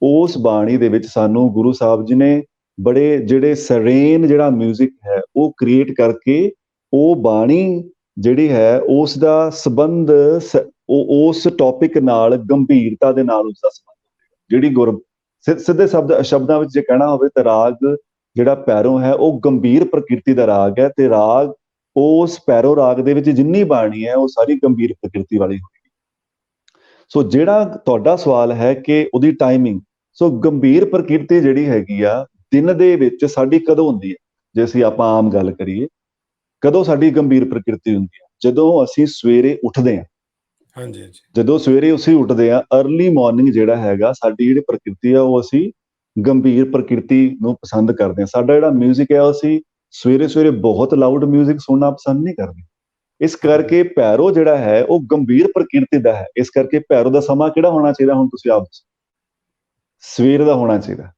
ਉਸ ਬਾਣੀ ਦੇ ਵਿੱਚ ਸਾਨੂੰ ਗੁਰੂ ਸਾਹਿਬ ਜੀ ਨੇ ਬੜੇ ਜਿਹੜੇ ਸਰੇਨ ਜਿਹੜਾ ਮਿਊਜ਼ਿਕ ਹੈ ਉਹ ਕ੍ਰੀਏਟ ਕਰਕੇ, ਉਹ ਬਾਣੀ ਜਿਹੜੀ ਹੈ ਉਸ ਦਾ ਸੰਬੰਧ ਉਸ ਟੌਪਿਕ ਨਾਲ ਗੰਭੀਰਤਾ ਦੇ ਨਾਲ ਉਸਦਾ ਸੰਬੰਧ ਹੋਵੇਗਾ। ਜਿਹੜੀ ਸਿੱਧੇ ਸ਼ਬਦਾਂ ਵਿੱਚ ਜੇ ਕਹਿਣਾ ਹੋਵੇ ਤਾਂ ਰਾਗ ਜਿਹੜਾ ਭੈਰੋ ਹੈ ਉਹ ਗੰਭੀਰ ਪ੍ਰਕਿਰਤੀ ਦਾ ਰਾਗ ਹੈ, ਤੇ ਰਾਗ ਉਸ ਭੈਰੋ ਰਾਗ ਦੇ ਵਿੱਚ ਜਿੰਨੀ ਬਾਣੀ ਹੈ ਉਹ ਸਾਰੀ ਗੰਭੀਰ ਪ੍ਰਕਿਰਤੀ ਵਾਲੀ ਹੋਵੇਗੀ। ਸੋ ਜਿਹੜਾ ਤੁਹਾਡਾ ਸਵਾਲ ਹੈ ਕਿ ਉਹਦੀ ਟਾਈਮਿੰਗ, ਸੋ ਗੰਭੀਰ ਪ੍ਰਕਿਰਤੀ ਜਿਹੜੀ ਹੈਗੀ ਆ ਦਿਨ ਦੇ ਵਿੱਚ ਸਾਡੀ ਕਦੋਂ ਹੁੰਦੀ ਹੈ? ਜੇ ਅਸੀਂ ਆਪਾਂ ਆਮ ਗੱਲ ਕਰੀਏ, ਕਦੋਂ ਸਾਡੀ ਗੰਭੀਰ ਪ੍ਰਕਿਰਤੀ ਹੁੰਦੀ ਹੈ? ਜਦੋਂ ਅਸੀਂ ਸਵੇਰੇ ਉੱਠਦੇ ਹਾਂ। ਹਾਂਜੀ ਹਾਂਜੀ। ਜਦੋਂ ਸਵੇਰੇ ਅਸੀਂ ਉੱਠਦੇ ਹਾਂ, ਅਰਲੀ ਮਾਰਨਿੰਗ ਜਿਹੜਾ ਹੈਗਾ, ਸਾਡੀ ਜਿਹੜੀ ਪ੍ਰਕਿਰਤੀ ਆ ਉਹ ਅਸੀਂ ਗੰਭੀਰ ਪ੍ਰਕਿਰਤੀ ਨੂੰ ਪਸੰਦ ਕਰਦੇ ਹਾਂ। ਸਾਡਾ ਜਿਹੜਾ ਮਿਊਜ਼ਿਕ ਹੈ ਉਹ ਅਸੀਂ ਸਵੇਰੇ ਸਵੇਰੇ ਬਹੁਤ ਲਾਊਡ ਮਿਊਜ਼ਿਕ ਸੁਣਨਾ ਪਸੰਦ ਨਹੀਂ ਕਰਦੇ। ਇਸ ਕਰਕੇ ਭੈਰੋ ਜਿਹੜਾ ਹੈ ਉਹ ਗੰਭੀਰ ਪ੍ਰਕਿਰਤੀ ਦਾ ਹੈ। ਇਸ ਕਰਕੇ ਭੈਰੋ ਦਾ ਸਮਾਂ ਕਿਹੜਾ ਹੋਣਾ ਚਾਹੀਦਾ? ਹੁਣ ਤੁਸੀਂ ਆਪ ਦੱਸੋ। ਸਵੇਰ ਦਾ ਹੋਣਾ ਚਾਹੀਦਾ,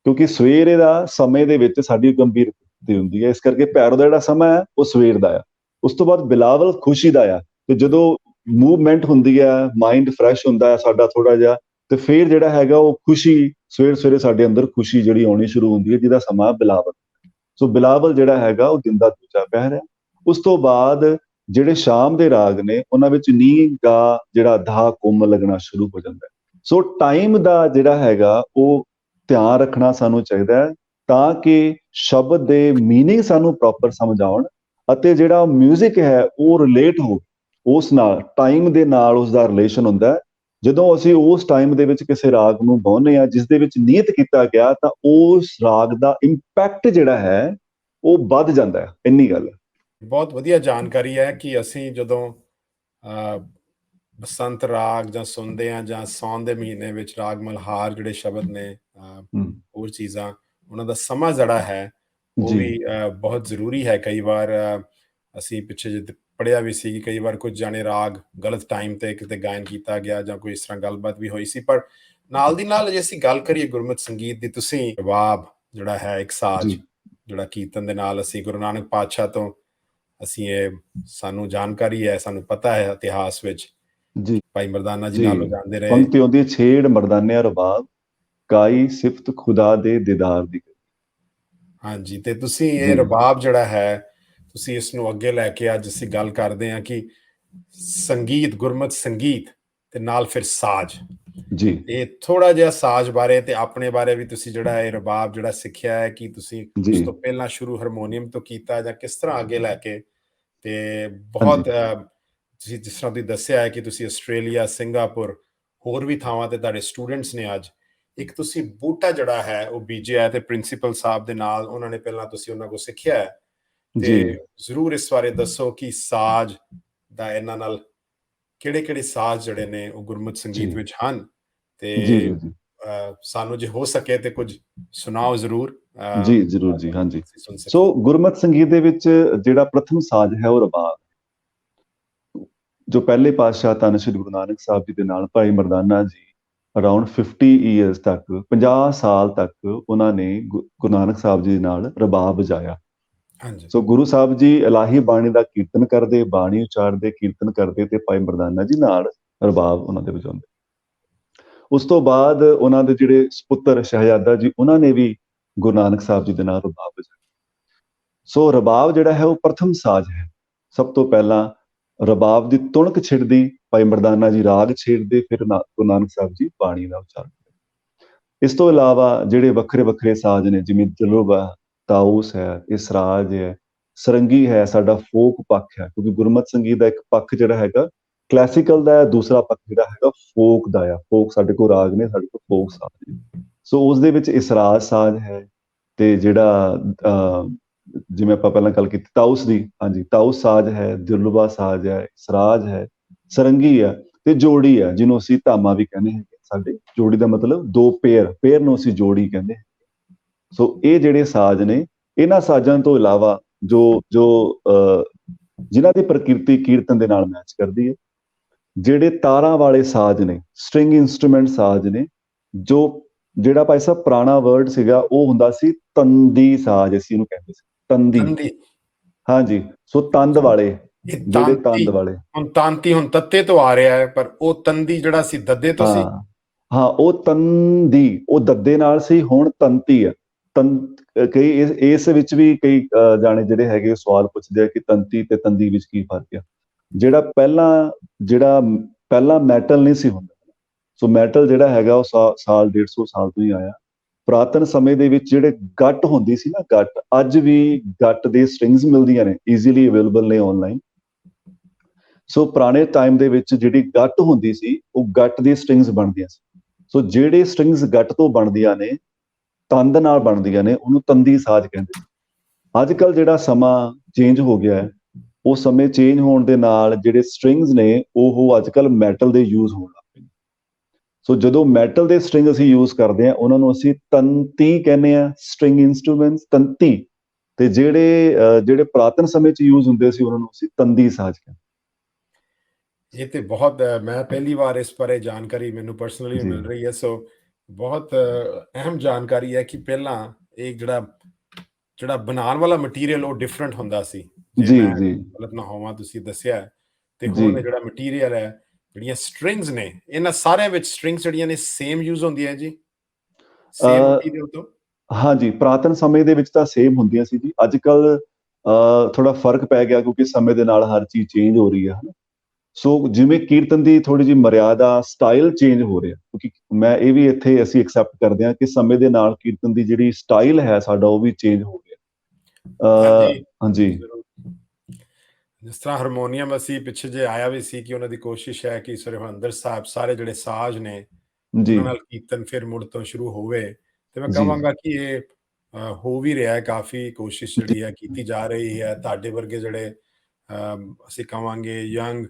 ਕਿਉਂਕਿ ਸਵੇਰੇ ਦਾ ਸਮੇਂ ਦੇ ਵਿੱਚ ਸਾਡੀ ਗੰਭੀਰ ਪ੍ਰਕਿਰਤੀ ਹੁੰਦੀ ਹੈ। ਇਸ ਕਰਕੇ ਭੈਰੋ ਦਾ ਜਿਹੜਾ ਸਮਾਂ ਹੈ ਉਹ ਸਵੇਰ ਦਾ ਆ। ਉਸ ਤੋਂ ਬਾਅਦ ਬਿਲਾਵਲ ਖੁਸ਼ੀ ਦਾ ਆ, ਤੇ ਜਦੋਂ ਮੂਵਮੈਂਟ ਹੁੰਦੀ ਹੈ, ਮਾਈਂਡ ਫਰੈਸ਼ ਹੁੰਦਾ ਹੈ ਸਾਡਾ ਥੋੜਾ ਜਿਹਾ, ਤੇ ਫਿਰ ਜਿਹੜਾ ਹੈਗਾ ਉਹ ਖੁਸ਼ੀ ਸਵੇਰ ਸਵੇਰੇ ਸਾਡੇ ਅੰਦਰ ਖੁਸ਼ੀ ਜਿਹੜੀ ਆਉਣੀ ਸ਼ੁਰੂ ਹੁੰਦੀ ਹੈ, ਜਿਹਦਾ ਸਮਾਂ ਬਿਲਾਵਲ। ਸੋ ਬਿਲਾਵਲ ਜਿਹੜਾ ਹੈਗਾ ਉਹ ਦਿਨ ਦਾ ਦੂਜਾ ਪਹਿਰ ਹੈ। ਉਸ ਤੋਂ ਬਾਅਦ ਜਿਹੜੇ ਸ਼ਾਮ ਦੇ ਰਾਗ ਨੇ ਉਹਨਾਂ ਵਿੱਚ ਨੀ ਗਾ ਜਿਹੜਾ ਧਾ ਕੁੰਮ ਲੱਗਣਾ ਸ਼ੁਰੂ ਹੋ ਜਾਂਦਾ ਹੈ। ਸੋ ਟਾਈਮ ਦਾ ਜਿਹੜਾ ਹੈਗਾ ਉਹ ਧਿਆਨ ਰੱਖਣਾ ਸਾਨੂੰ ਚਾਹੀਦਾ ਹੈ, ਤਾਂ ਕਿ ਸ਼ਬਦ ਦੇ ਮੀਨਿੰਗ ਸਾਨੂੰ ਪ੍ਰੋਪਰ ਸਮਝ ਆਉਣ, ਅਤੇ ਜਿਹੜਾ ਮਿਊਜ਼ਿਕ ਹੈ ਉਹ ਰਿਲੇਟ ਹੋ ਉਸ ਨਾਲ, ਟਾਈਮ ਦੇ ਨਾਲ ਉਸਦਾ ਰਿਲੇਸ਼ਨ ਹੁੰਦਾ ਹੈ। ਜਦੋਂ ਅਸੀਂ ਉਸ ਟਾਈਮ ਦੇ ਵਿੱਚ ਕਿਸੇ ਰਾਗ ਨੂੰ ਗਾਉਂਦੇ ਹਾਂ ਜਿਸ ਦੇ ਵਿੱਚ ਨੀਅਤ ਕੀਤਾ ਗਿਆ, ਤਾਂ ਉਸ ਰਾਗ ਦਾ ਇੰਪੈਕਟ ਜਿਹੜਾ ਹੈ ਉਹ ਵੱਧ ਜਾਂਦਾ ਹੈ। ਇੰਨੀ ਗੱਲ ਹੈ। ਬਹੁਤ ਵਧੀਆ ਜਾਣਕਾਰੀ ਹੈ ਕਿ ਅਸੀਂ ਜਦੋਂ ਬਸੰਤ ਰਾਗ ਜਾਂ ਸੁਣਦੇ ਹਾਂ, ਜਾਂ ਸਾਉਣ ਦੇ ਮਹੀਨੇ ਵਿੱਚ ਰਾਗ ਮਲਹਾਰ ਜਿਹੜੇ ਸ਼ਬਦ ਨੇ, ਹੋਰ ਚੀਜ਼ਾਂ, ਉਹਨਾਂ ਦਾ ਸਮਾਂ ਜਿਹੜਾ ਹੈ ਉਹ ਜੀ ਵੀ ਬਹੁਤ ਜ਼ਰੂਰੀ ਹੈ। ਕਈ ਵਾਰ ਅਸੀਂ ਪਿੱਛੇ ਜਿਹੇ ਪੜ੍ਹਿਆ ਵੀ ਸੀ ਕਿ ਕਈ ਵਾਰ ਕੁਝ ਜਾਣੇ ਰਾਗ ਗਲਤ ਟਾਈਮ ਤੇ ਕਿਤੇ ਗਾਇਨ ਕੀਤਾ ਗਿਆ, ਜਾਂ ਕੋਈ ਇਸ ਤਰ੍ਹਾਂ ਗੱਲਬਾਤ ਵੀ ਹੋਈ ਸੀ। ਪਰ ਨਾਲ ਦੀ ਨਾਲ ਜੇ ਅਸੀਂ ਗੱਲ ਕਰੀਏ ਗੁਰਮਤਿ ਸੰਗੀਤ ਦੀ, ਤੁਸੀਂ ਰਬਾਬ ਜਿਹੜਾ ਹੈ ਇੱਕ ਸਾਜ਼, ਜੀ ਜਿਹੜਾ ਕੀਰਤਨ ਦੇ ਨਾਲ ਅਸੀਂ ਗੁਰੂ ਨਾਨਕ ਪਾਤਸ਼ਾਹ ਤੋਂ ਅਸੀਂ ਇਹ ਸਾਨੂੰ ਜਾਣਕਾਰੀ ਹੈ, ਸਾਨੂੰ ਪਤਾ ਹੈ ਇਤਿਹਾਸ ਵਿੱਚ ਜੀ ਭਾਈ ਮਰਦਾਨਾ ਜੀ ਜੀ ਨਾਲ ਜਾਂਦੇ ਰਹੇ। ਪੰਕਤੀ ਆਉਂਦੀ ਹੈ, ਛੇੜ ਮਰਦਾਨਿਆਂ ਰਬਾਬ ਕਾਈ ਸਿਫਤ ਖੁਦਾ ਦੇ ਦੀਦਾਰ ਦੀ। ਹਾਂਜੀ, ਤੇ ਤੁਸੀਂ ਇਹ ਜੀ ਰਬਾਬ ਜਿਹੜਾ ਹੈ, ਤੁਸੀਂ ਇਸ ਨੂੰ ਅੱਗੇ ਲੈ ਕੇ ਅੱਜ ਅਸੀਂ ਗੱਲ ਕਰਦੇ ਹਾਂ ਕਿ ਸੰਗੀਤ, ਗੁਰਮਤਿ ਸੰਗੀਤ ਤੇ ਨਾਲ ਫਿਰ ਸਾਜ਼, ਜੀ ਇਹ ਥੋੜਾ ਜਿਹਾ ਸਾਜ਼ ਬਾਰੇ ਤੇ ਆਪਣੇ ਬਾਰੇ ਵੀ ਤੁਸੀਂ ਜਿਹੜਾ ਇਹ ਰਬਾਬ ਜਿਹੜਾ ਸਿੱਖਿਆ ਹੈ, ਕਿ ਤੁਸੀਂ ਉਸ ਜੀ ਤੋਂ ਪਹਿਲਾਂ ਸ਼ੁਰੂ ਹਾਰਮੋਨੀਅਮ ਤੋਂ ਕੀਤਾ, ਜਾਂ ਕਿਸ ਤਰ੍ਹਾਂ ਅੱਗੇ ਲੈ ਕੇ? ਤੇ ਹਾਂਜੀ ਬਹੁਤ ਤੁਸੀਂ ਜਿਸ ਤਰ੍ਹਾਂ ਤੁਸੀਂ ਦੱਸਿਆ ਹੈ ਕਿ ਤੁਸੀਂ ਆਸਟ੍ਰੇਲੀਆ, ਸਿੰਗਾਪੁਰ, ਹੋਰ ਵੀ ਥਾਵਾਂ ਤੇ ਤੁਹਾਡੇ ਸਟੂਡੈਂਟਸ ਨੇ। ਅੱਜ ਇੱਕ ਤੁਸੀਂ ਬੂਟਾ ਜਿਹੜਾ ਹੈ ਉਹ ਬੀਜਿਆ ਹੈ, ਤੇ ਪ੍ਰਿੰਸੀਪਲ ਸਾਹਿਬ ਦੇ ਨਾਲ ਉਹਨਾਂ ਨੇ ਪਹਿਲਾਂ ਤੁਸੀਂ ਉਹਨਾਂ ਕੋਲ ਸਿੱਖਿਆ ਹੈ। ਜੀ ਤੇ ਜ਼ਰੂਰ ਇਸ ਬਾਰੇ ਦੱਸੋ ਕਿ ਸਾਜ਼ ਦਾ ਇਹਨਾਂ ਨਾਲ ਕਿਹੜੇ-ਕਿਹੜੇ ਸਾਜ਼ ਜਿਹੜੇ ਨੇ ਉਹ ਗੁਰਮਤਿ ਜੀ ਸੰਗੀਤ ਵਿੱਚ ਹਨ, ਜੀ ਜੀ ਤੇ ਜੀ ਸਾਨੂੰ ਜੇ ਹੋ ਸਕੇ ਤੇ ਕੁਝ ਸੁਣਾਓ ਜ਼ਰੂਰ, ਜੀ ਜ਼ਰੂਰ ਜੀ। ਹਾਂਜੀ, ਅਸੀਂ ਸੁਣ ਸੋ ਸਕੀਏ। ਗੁਰਮਤਿ ਸੰਗੀਤ ਦੇ ਵਿੱਚ ਜਿਹੜਾ ਪ੍ਰਥਮ ਸਾਜ਼ ਹੈ ਉਹ ਰਬਾਬ, ਜੋ ਪਹਿਲੇ ਪਾਤਸ਼ਾਹ ਧੰਨ ਸ਼੍ਰੀ ਗੁਰੂ ਨਾਨਕ ਸਾਹਿਬ ਜੀ ਦੇ ਨਾਲ ਭਾਈ ਮਰਦਾਨਾ ਜੀ ਅਰਾਊਂਡ 50 ਇਅਰਸ ਤੱਕ, 50 ਸਾਲ ਤੱਕ ਉਹਨਾਂ ਨੇ ਗੁਰੂ ਨਾਨਕ ਸਾਹਿਬ ਜੀ ਦੇ ਨਾਲ ਰਬਾਬ ਵਜਾਇਆ। ਹਾਂਜੀ ਸੋ ਗੁਰੂ ਸਾਹਿਬ ਜੀ ਇਲਾਹੀ ਬਾਣੀ ਦਾ ਕੀਰਤਨ ਕਰਦੇ, ਬਾਣੀ ਉਚਾਰਦੇ, ਕੀਰਤਨ ਕਰਦੇ, ਤੇ ਭਾਈ ਮਰਦਾਨਾ ਜੀ ਨਾਲ ਰਬਾਬ ਉਹਨਾਂ ਦੇ ਵਜਾਉਂਦੇ। ਉਸ ਤੋਂ ਬਾਅਦ ਉਹਨਾਂ ਦੇ ਜਿਹੜੇ ਸਪੁੱਤਰ ਸ਼ਹਿਜ਼ਾਦਾ ਜੀ, ਉਹਨਾਂ ਨੇ ਵੀ ਗੁਰੂ ਨਾਨਕ ਸਾਹਿਬ ਜੀ ਦੇ ਨਾਲ ਰਬਾਬ ਵਜਾਇਆ। ਸੋ ਰਬਾਬ ਜਿਹੜਾ ਹੈ ਉਹ ਪ੍ਰਥਮ ਸਾਜ਼ ਹੈ। ਸਭ ਤੋਂ ਪਹਿਲਾਂ ਰਬਾਬ ਦੀ ਤੁਣਕ ਛਿੜਦੀ ਭਾਈ ਮਰਦਾਨਾ ਜੀ, ਰਾਗ ਛੇੜਦੇ, ਫਿਰ ਗੁਰੂ ਨਾਨਕ ਸਾਹਿਬ ਜੀ ਬਾਣੀ ਦਾ ਉਚਾਰਨ ਕਰਦੇ। ਇਸ ਤੋਂ ਇਲਾਵਾ ਜਿਹੜੇ ਵੱਖਰੇ ਵੱਖਰੇ ਸਾਜ਼ ਨੇ, ਜਿਵੇਂ ਦਿਲੋਬਾ, ਤਾਊਸ ਹੈ, ਇਸਰਾਜ ਹੈ, ਸਰੰਗੀ ਹੈ ਸਾਡਾ ਫੋਕ ਪੱਖ ਹੈ, ਕਿਉਂਕਿ ਗੁਰਮਤਿ ਸੰਗੀਤ ਦਾ ਇੱਕ ਪੱਖ ਜਿਹੜਾ ਹੈਗਾ ਕਲਾਸੀਕਲ ਦਾ ਹੈ, ਦੂਸਰਾ ਪੱਖ ਜਿਹੜਾ ਹੈਗਾ ਫੋਕ ਦਾ ਆ। ਫੋਕ ਸਾਡੇ ਕੋਲ ਰਾਗ ਨੇ, ਸਾਡੇ ਕੋਲ ਫੋਕ ਸਾਜ਼ ਨੇ। ਸੋ ਉਸ ਦੇ ਵਿੱਚ ਇਸਰਾਜ ਸਾਜ਼ ਹੈ, ਤੇ ਜਿਹੜਾ ਜਿਵੇਂ ਆਪਾਂ ਪਹਿਲਾਂ ਗੱਲ ਕੀਤੀ ਤਾਊਸ ਦੀ, ਹਾਂਜੀ ਤਾਊਸ ਸਾਜ਼ ਹੈ, ਦਿਲਰਬਾ ਸਾਜ਼ ਹੈ, ਇਸਰਾਜ ਹੈ, ਸਰੰਗੀ ਆ, ਤੇ ਜੋੜੀ ਆ ਜਿਹਨੂੰ ਅਸੀਂ ਧਾਮਾ ਵੀ ਕਹਿੰਦੇ ਹੈਗੇ। ਸਾਡੇ ਜੋੜੀ ਦਾ ਮਤਲਬ ਦੋ ਪੇਰ ਨੂੰ ਅਸੀਂ ਜੋੜੀ ਕਹਿੰਦੇ ਹਾਂ। ਸੋ ਇਹ ਜਿਹੜੇ ਸਾਜ਼ ਨੇ, ਇਹਨਾਂ ਸਾਜ਼ਾਂ ਤੋਂ ਇਲਾਵਾ ਜੋ ਜੋ ਜਿਨ੍ਹਾਂ ਦੀ ਪ੍ਰਕਿਰਤੀ ਕੀਰਤਨ ਦੇ ਨਾਲ ਮੈਚ ਕਰਦੀ ਹੈ, ਜਿਹੜੇ ਤਾਰਾਂ ਵਾਲੇ ਸਾਜ਼ ਨੇ, ਸਟ੍ਰਿੰਗ ਇੰਸਟਰੂਮੈਂਟ ਸਾਜ਼ ਨੇ, ਜਿਹੜਾ ਭਾਈ ਸਾਹਿਬ ਪੁਰਾਣਾ ਵਰਡ ਸੀਗਾ ਉਹ ਹੁੰਦਾ ਸੀ ਤੰਦੀ ਸਾਜ਼, ਅਸੀਂ ਇਹਨੂੰ ਕਹਿੰਦੇ ਸੀ ਤੰਦੀ। ਹਾਂਜੀ, ਸੋ ਤੰਦ ਵਾਲੇ, ਜਿਹੜੇ ਤੰਦ ਵਾਲੇ। ਹੁਣ ਤਾਂਤੀ ਹੁਣ ਤੱਤੇ ਤੋਂ ਆ ਰਿਹਾ ਹੈ, ਪਰ ਉਹ ਤੰਦੀ ਜਿਹੜਾ ਸੀ ਦੱਦੇ ਤੋਂ ਸੀ। ਹਾਂ, ਉਹ ਤੰਦੀ, ਉਹ ਦੱਦੇ ਨਾਲ ਸੀ, ਹੁਣ ਤੰਤੀ ਆ। ਕਈ ਇਸ ਵਿੱਚ ਵੀ ਕਈ ਜਾਣੇ ਜਿਹੜੇ ਹੈਗੇ ਸਵਾਲ ਪੁੱਛਦੇ ਆ ਕਿ ਤੰਤੀ ਤੇ ਤੰਦੀ ਵਿੱਚ ਕੀ ਫਰਕ ਆ। ਜਿਹੜਾ ਪਹਿਲਾਂ ਮੈਟਲ ਨਹੀਂ ਸੀ ਹੁੰਦਾ। ਸੋ ਮੈਟਲ ਜਿਹੜਾ ਹੈਗਾ ਉਹ ਸਾਲ 150 ਸਾਲ ਤੋਂ ਹੀ ਆਇਆ। ਪੁਰਾਤਨ ਸਮੇਂ ਦੇ ਵਿੱਚ ਜਿਹੜੇ ਗੱਟ ਹੁੰਦੀ ਸੀ ਨਾ, ਗੱਟ, ਅੱਜ ਵੀ ਗੱਟ ਦੇ ਸਟ੍ਰਿੰਗਸ ਮਿਲਦੀਆਂ ਨੇ, ਈਜ਼ੀਲੀ ਅਵੇਲੇਬਲ ਨੇ ਆਨਲਾਈਨ। ਸੋ ਪੁਰਾਣੇ ਟਾਈਮ ਦੇ ਵਿੱਚ ਜਿਹੜੀ ਗੱਟ ਹੁੰਦੀ ਸੀ, ਉਹ ਗੱਟ ਦੀ ਸਟ੍ਰਿੰਗਸ ਬਣਦੀਆਂ ਸੀ। ਸੋ ਜਿਹੜੇ ਸਟ੍ਰਿੰਗਸ ਗੱਟ ਤੋਂ ਬਣਦੀਆਂ ਨੇ, ਤੰਦ ਨਾਲ ਬਣਦੀਆਂ ਨੇ, ਉਹਨੂੰ ਤੰਦੀ ਸਾਜ਼ ਕਹਿੰਦੇ। ਅੱਜ ਕੱਲ੍ਹ ਜਿਹੜਾ ਸਮਾਂ ਚੇਂਜ ਹੋ ਗਿਆ ਹੈ, ਉਹ ਸਮੇਂ ਚੇਂਜ ਹੋਣ ਦੇ ਨਾਲ ਜਿਹੜੇ ਸਟ੍ਰਿੰਗਸ ਨੇ ਉਹ ਅੱਜ ਕੱਲ੍ਹ ਮੈਟਲ ਦੇ ਯੂਜ਼ ਹੋਣ ਲੱਗ ਪਏ। ਸੋ ਜਦੋਂ ਮੈਟਲ ਦੇ ਸਟ੍ਰਿੰਗ ਅਸੀਂ ਯੂਜ਼ ਕਰਦੇ ਹਾਂ, ਉਹਨਾਂ ਨੂੰ ਅਸੀਂ ਤੰਤੀ ਕਹਿੰਦੇ ਹਾਂ, ਸਟ੍ਰਿੰਗ ਇੰਸਟਰੂਮੈਂਟਸ ਤੰਤੀ। ਤੇ ਜਿਹੜੇ ਪੁਰਾਤਨ ਸਮੇਂ 'ਚ ਯੂਜ਼ ਹੁੰਦੇ ਸੀ, ਉਹਨਾਂ ਨੂੰ ਅਸੀਂ ਤੰਦੀ ਸਾਜ਼ ਕਹਿੰਦੇ। ਇਹ ਤੇ ਬਹੁਤ, ਮੈਂ ਪਹਿਲੀ ਵਾਰ ਇਸ ਬਾਰੇ ਜਾਣਕਾਰੀ ਮੈਨੂੰ ਪਰਸਨਲੀ ਮਿਲ ਰਹੀ ਹੈ। ਸੋ ਬਹੁਤ ਅਹਿਮ ਜਾਣਕਾਰੀ ਹੈ ਕਿ ਪਹਿਲਾਂ ਇਹ ਜਿਹੜਾ ਬਣਾਉਣ ਵਾਲਾ ਮਟੀਰੀਅਲ ਉਹ ਡਿਫਰੈਂਟ ਹੁੰਦਾ ਸੀ। ਜੇ ਮੈਂ ਗਲਤ ਨਾ ਹੋਵਾਂ, ਤੁਸੀਂ ਦੱਸਿਆ। ਤੇ ਹੁਣ ਜਿਹੜਾ ਮਟੀਰੀਅਲ ਹੈ, ਜਿਹੜੀਆਂ ਸਟ੍ਰਿੰਗਸ ਨੇ, ਇਹਨਾਂ ਸਾਰਿਆਂ ਵਿੱਚ ਸਟ੍ਰਿੰਗਸ ਜਿਹੜੀਆਂ ਨੇ ਸੇਮ ਯੂਜ਼ ਹੁੰਦੀਆਂ ਜੀ, ਸੇਮ ਮਟੀਰੀਅਲ ਤੋਂ। ਹਾਂਜੀ, ਪੁਰਾਤਨ ਸਮੇਂ ਦੇ ਵਿੱਚ ਤਾਂ ਸੇਮ ਹੁੰਦੀਆਂ ਸੀ ਜੀ। ਅੱਜ ਕੱਲ੍ਹ ਥੋੜਾ ਫਰਕ ਪੈ ਗਿਆ, ਕਿਉਂਕਿ ਸਮੇਂ ਦੇ ਨਾਲ ਹਰ ਚੀਜ਼ ਚੇਂਜ ਹੋ ਰਹੀ ਹੈ। ਸੋ ਜਿਵੇਂ ਕੀਰਤਨ ਦੀ ਥੋੜੀ ਜਿਹੀ ਮਰਿਆਦਾ, ਸਟਾਈਲ ਚੇਂਜ ਹੋ ਰਿਹਾ, ਕਿਉਂਕਿ ਮੈਂ ਇਹ ਵੀ ਇੱਥੇ ਅਸੀਂ ਐਕਸੈਪਟ ਕਰਦੇ ਹਾਂ ਕਿ ਸਮੇਂ ਦੇ ਨਾਲ ਕੀਰਤਨ ਦੀ ਜਿਹੜੀ ਸਟਾਈਲ ਹੈ ਸਾਡਾ, ਉਹ ਵੀ ਚੇਂਜ ਹੋ ਗਿਆ। ਹਾਂਜੀ, ਜਿਸ ਤਰ੍ਹਾਂ ਹਾਰਮੋਨੀਅਮ ਅਸੀਂ ਪਿੱਛੇ ਜੇ ਆਇਆ ਵੀ ਸੀ ਕਿ ਉਹਨਾਂ ਦੀ ਕੋਸ਼ਿਸ਼ ਹੈ ਕਿ ਹਰਿਮੰਦਰ ਸਾਹਿਬ ਸਾਰੇ ਜਿਹੜੇ ਸਾਜ਼ ਨੇ ਉਹਨਾਂ ਨਾਲ ਕੀਰਤਨ ਫਿਰ ਮੁੜ ਤੋਂ ਸ਼ੁਰੂ ਹੋਵੇ। ਤੇ ਮੈਂ ਕਹਾਂਗਾ ਕਿ ਇਹ ਹੋ ਵੀ ਰਿਹਾ ਹੈ, ਕਾਫੀ ਕੋਸ਼ਿਸ਼ ਜਿਹੜੀ ਹੈ ਕੀਤੀ ਜਾ ਰਹੀ ਹੈ। ਤੁਹਾਡੇ ਵਰਗੇ ਜਿਹੜੇ ਅਸੀਂ ਕਹਾਂਗੇ ਯੰਗ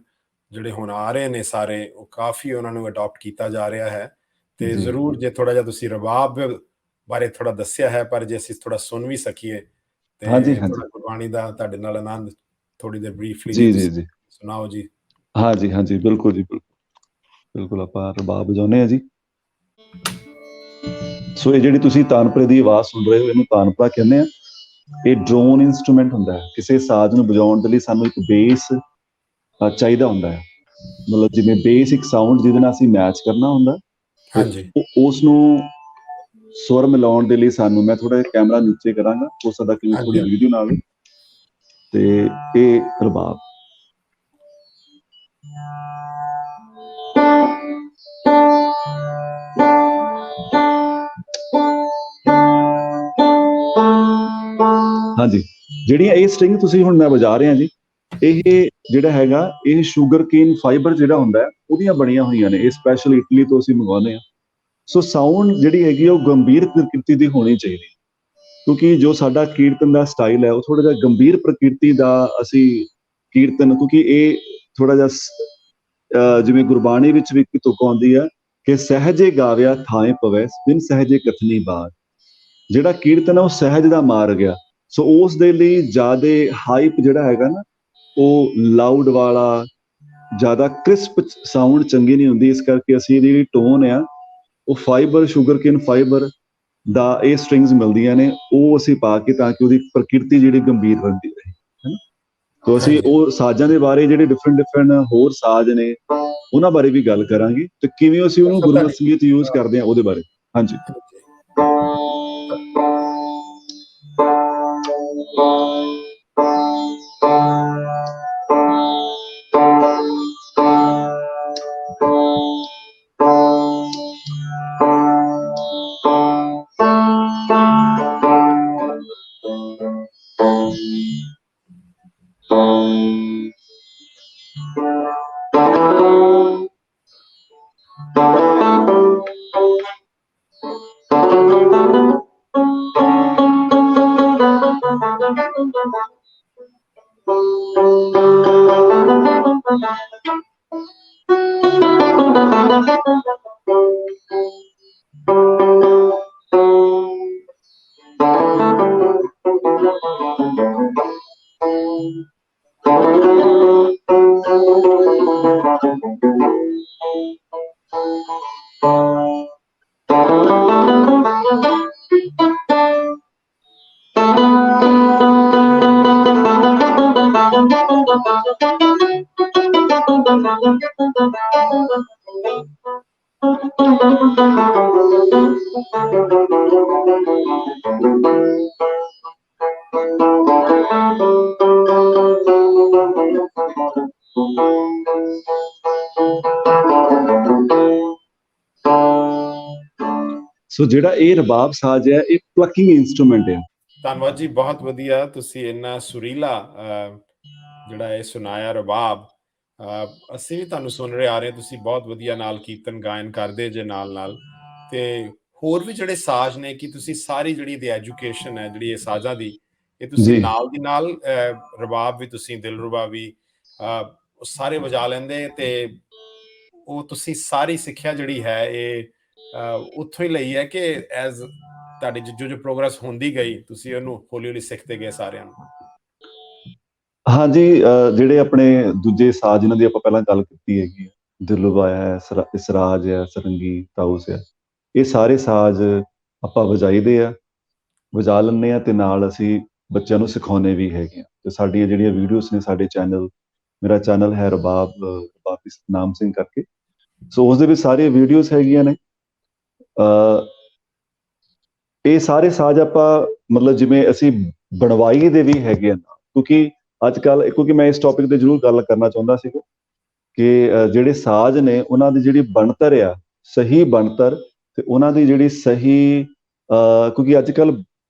ਜਿਹੜੇ ਹੁਣ ਆ ਰਹੇ ਨੇ ਸਾਰੇ, ਉਹ ਕਾਫੀ ਉਹਨਾਂ ਨੂੰ ਅਡਾਪਟ ਕੀਤਾ ਜਾ ਰਿਹਾ ਹੈ। ਤੇ ਜ਼ਰੂਰ ਜੇ ਥੋੜਾ ਜਿਹਾ ਤੁਸੀਂ ਰਬਾਬ ਬਾਰੇ ਥੋੜਾ ਦੱਸਿਆ ਹੈ, ਪਰ ਜੇ ਅਸੀਂ ਥੋੜਾ ਸੁਣ ਵੀ ਸਕੀਏ ਤੇ ਥੋੜਾ ਗੁਰਬਾਣੀ ਦਾ ਤੁਹਾਡੇ ਨਾਲ ਆਨੰਦ ਥੋੜੀ ਦੇਰ ਬਰੀਫਲੀ ਜੀ ਸੁਣਾਓ ਜੀ। ਹਾਂਜੀ, ਬਿਲਕੁਲ ਜੀ, ਬਿਲਕੁਲ ਆਪਾਂ ਰਬਾਬ ਵਜਾਉਂਦੇ ਹਾਂ ਜੀ। ਸੋ ਇਹ ਜਿਹੜੀ ਤੁਸੀਂ ਤਾਨਪੁਰੇ ਦੀ ਆਵਾਜ਼ ਸੁਣ ਰਹੇ ਹੋ, ਇਹਨੂੰ ਤਾਨਪੁਰਾ ਕਹਿੰਦੇ ਆ। ਇਹ ਡਰੋਨ ਇੰਸਟਰੂਮੈਂਟ ਹੁੰਦਾ ਹੈ। ਕਿਸੇ ਸਾਜ਼ ਨੂੰ ਵਜਾਉਣ ਦੇ ਲਈ ਸਾਨੂੰ ਇੱਕ ਬੇਸ ਚਾਹੀਦਾ ਹੁੰਦਾ ਹੈ। ਮਤਲਬ ਜਿਵੇਂ ਬੇਸ ਇੱਕ ਸਾਊਂਡ ਜਿਹਦੇ ਨਾਲ ਅਸੀਂ ਮੈਚ ਕਰਨਾ ਹੁੰਦਾ, ਉਸ ਨੂੰ ਸੁਰ ਮਿਲਾਉਣ ਦੇ ਲਈ ਸਾਨੂੰ, ਮੈਂ ਥੋੜਾ ਜਿਹਾ ਕੈਮਰਾ ਨੀਚੇ ਕਰਾਂਗਾ, ਹੋ ਸਕਦਾ ਕਿ ਥੋੜੀ ਵੀਡੀਓ ਨਾਲ, ਤੇ ਇਹ ਰਬਾਬ। ਹਾਂਜੀ, ਜਿਹੜੀਆਂ ਇਹ ਸਟ੍ਰਿੰਗ ਤੁਸੀਂ ਹੁਣ ਮੈਂ ਵਜਾ ਰਿਹਾ ਜੀ, ਇਹ ਜਿਹੜਾ ਹੈਗਾ, ਇਹ ਸ਼ੂਗਰ ਕੇਨ ਫਾਈਬਰ ਜਿਹੜਾ ਹੁੰਦਾ ਹੈ, ਉਹਦੀਆਂ ਬਣੀਆਂ ਹੋਈਆਂ ਨੇ। ਇਹ ਸਪੈਸ਼ਲ ਇਟਲੀ ਤੋਂ ਅਸੀਂ ਮੰਗਵਾਉਂਦੇ ਹਾਂ। ਸੋ ਸਾਊਂਡ ਜਿਹੜੀ ਹੈਗੀ ਉਹ ਗੰਭੀਰ ਪ੍ਰਕਿਰਤੀ ਦੀ ਹੋਣੀ ਚਾਹੀਦੀ, ਕਿਉਂਕਿ ਜੋ ਸਾਡਾ ਕੀਰਤਨ ਦਾ ਸਟਾਈਲ ਹੈ ਉਹ ਥੋੜਾ ਜਿਹਾ ਗੰਭੀਰ ਪ੍ਰਕਿਰਤੀ ਦਾ ਅਸੀਂ ਕੀਰਤਨ, ਕਿਉਂਕਿ ਇਹ ਥੋੜਾ ਜਿਹਾ ਜਿਵੇਂ ਗੁਰਬਾਣੀ ਵਿੱਚ ਵੀ ਇੱਕ ਤੁਕ ਆਉਂਦੀ ਹੈ ਕਿ ਸਹਿਜੇ ਗਾਵਿਆ ਥਾਏ ਪਵੈ ਬਿਨ ਸਹਿਜੇ ਕਥਨੀ ਬਾਤ। ਜਿਹੜਾ ਕੀਰਤਨ ਹੈ ਉਹ ਸਹਿਜ ਦਾ ਮਾਰਗ ਆ। ਸੋ ਉਸ ਦੇ ਲਈ ਜ਼ਿਆਦਾ ਹਾਈਪ ਜਿਹੜਾ ਹੈਗਾ ਨਾ, ਉਹ ਲਾਊਡ ਵਾਲਾ, ਜ਼ਿਆਦਾ ਕ੍ਰਿਸਪ ਸਾਊਂਡ ਚੰਗੀ ਨਹੀਂ ਹੁੰਦੀ। ਇਸ ਕਰਕੇ ਅਸੀਂ ਇਹਦੀ ਜਿਹੜੀ ਟੋਨ ਆ, ਉਹ ਫਾਈਬਰ, ਸ਼ੂਗਰ ਕੇਨ ਫਾਈਬਰ ਦਾ ਇਹ ਸਟ੍ਰਿੰਗਸ ਮਿਲਦੀਆਂ ਨੇ, ਉਹ ਅਸੀਂ ਪਾ ਕੇ, ਤਾਂ ਕਿ ਉਹਦੀ ਪ੍ਰਕਿਰਤੀ ਜਿਹੜੀ ਗੰਭੀਰ ਰਹਿੰਦੀ ਰਹੇ। ਤੋ ਅਸੀਂ ਉਹ ਸਾਜ਼ਾਂ ਦੇ ਬਾਰੇ, ਜਿਹੜੇ ਡਿਫਰੈਂਟ ਹੋਰ ਸਾਜ਼ ਨੇ, ਉਹਨਾਂ ਬਾਰੇ ਵੀ ਗੱਲ ਕਰਾਂਗੇ, ਤੇ ਕਿਵੇਂ ਅਸੀਂ ਉਹਨੂੰ ਗੁਰਮਤਿ ਸੰਗੀਤ ਯੂਜ਼ ਕਰਦੇ ਹਾਂ ਉਹਦੇ ਬਾਰੇ। ਹਾਂਜੀ, ਸੋ ਜਿਹੜਾ ਇਹ ਰਬਾਬ ਸਾਜ਼ ਹੈ ਇਹ ਪਲਕਿੰਗ ਇਨਸਟਰੂਮੈਂਟ ਹੈ। ਧੰਨਵਾਦ ਜੀ, ਬਹੁਤ ਵਧੀਆ। ਤੁਸੀਂ ਇੰਨਾ ਸੁਰੀਲਾ ਜਿਹੜਾ ਇਹ ਸੁਣਾਇਆ ਰਬਾਬ, ਅਸੀਂ ਵੀ ਤੁਹਾਨੂੰ ਸੁਣ ਰਹੇ ਆ ਰਹੇ। ਤੁਸੀਂ ਬਹੁਤ ਵਧੀਆ ਨਾਲ ਕੀਰਤਨ ਗਾਇਨ ਕਰਦੇ ਜੇ ਨਾਲ ਤੇ ਹੋਰ ਵੀ ਜਿਹੜੇ ਸਾਜ਼ ਨੇ, ਕਿ ਤੁਸੀਂ ਸਾਰੀ ਜਿਹੜੀ ਦੀ ਐਜੂਕੇਸ਼ਨ ਹੈ ਜਿਹੜੀ ਇਹ ਸਾਜ਼ਾਂ ਦੀ, ਇਹ ਤੁਸੀਂ ਨਾਲ ਦੀ ਨਾਲ ਰਬਾਬ ਵੀ ਤੁਸੀਂ ਦਿਲਰੂਬਾ ਵੀ ਸਾਰੇ ਵਜਾ ਲੈਂਦੇ, ਤੇ ਉਹ ਤੁਸੀਂ ਸਾਰੀ ਸਿੱਖਿਆ ਜਿਹੜੀ ਹੈ ਇਹ ਉੱਥੋਂ ਹੀ ਲਈ ਹੈ ਕਿ ਐਜ਼ ਤੁਹਾਡੀ ਜੋ ਪ੍ਰੋਗਰੈਸ ਹੁੰਦੀ ਗਈ ਤੁਸੀਂ ਉਹਨੂੰ ਹੌਲੀ ਸਿੱਖਦੇ ਗਏ ਸਾਰਿਆਂ ਨੂੰ? ਹਾਂਜੀ, ਜਿਹੜੇ ਆਪਣੇ ਦੂਜੇ ਸਾਜ਼ ਜਿਨ੍ਹਾਂ ਦੀ ਆਪਾਂ ਪਹਿਲਾਂ ਗੱਲ ਕੀਤੀ ਹੈਗੀ, ਦਿਲਰੂਬਾ ਹੈ, ਇਸਰਾਜ ਹੈ, ਸਰੰਗੀ, ਤਾਊਸ ਹੈ, ਇਹ ਸਾਰੇ ਸਾਜ਼ ਆਪਾਂ ਵਜਾਈਦੇ ਆ, ਵਜਾ ਲੈਂਦੇ ਆ, ਤੇ ਨਾਲ ਅਸੀਂ ਬੱਚਿਆਂ ਨੂੰ ਸਿਖਾਉਂਦੇ ਵੀ ਹੈਗੇ ਆ। ਤੇ ਸਾਡੀਆਂ ਜਿਹੜੀਆਂ ਵੀਡੀਓਜ਼ ਨੇ ਸਾਡੇ ਚੈਨਲ, ਮੇਰਾ ਚੈਨਲ ਹੈ ਰਬਾਬ ਸਤਨਾਮ ਸਿੰਘ ਕਰਕੇ, ਸੋ ਉਸਦੇ ਵਿੱਚ ਸਾਰੀਆਂ ਵੀਡੀਓਜ਼ ਹੈਗੀਆਂ ਨੇ। ਇਹ ਸਾਰੇ ਸਾਜ਼ ਆਪਾਂ ਮਤਲਬ ਜਿਵੇਂ ਅਸੀਂ ਬਣਵਾਈ ਦੇ ਵੀ ਹੈਗੇ ਆ, ਕਿਉਂਕਿ ਅੱਜ ਕੱਲ੍ਹ, ਕਿਉਂਕਿ ਮੈਂ ਇਸ ਟੌਪਿਕ ਤੇ ਜ਼ਰੂਰ ਗੱਲ ਕਰਨਾ ਚਾਹੁੰਦਾ ਸੀਗਾ ਕਿ ਜਿਹੜੇ ਸਾਜ਼ ਨੇ ਉਹਨਾਂ ਦੀ ਜਿਹੜੀ ਬਣਤਰ ਆ, ਸਹੀ ਬਣਤਰ, ਤੇ ਉਹਨਾਂ ਦੀ ਜਿਹੜੀ ਸਹੀ ਕਿਉਂਕਿ ਅੱਜ ਕੱਲ੍ਹ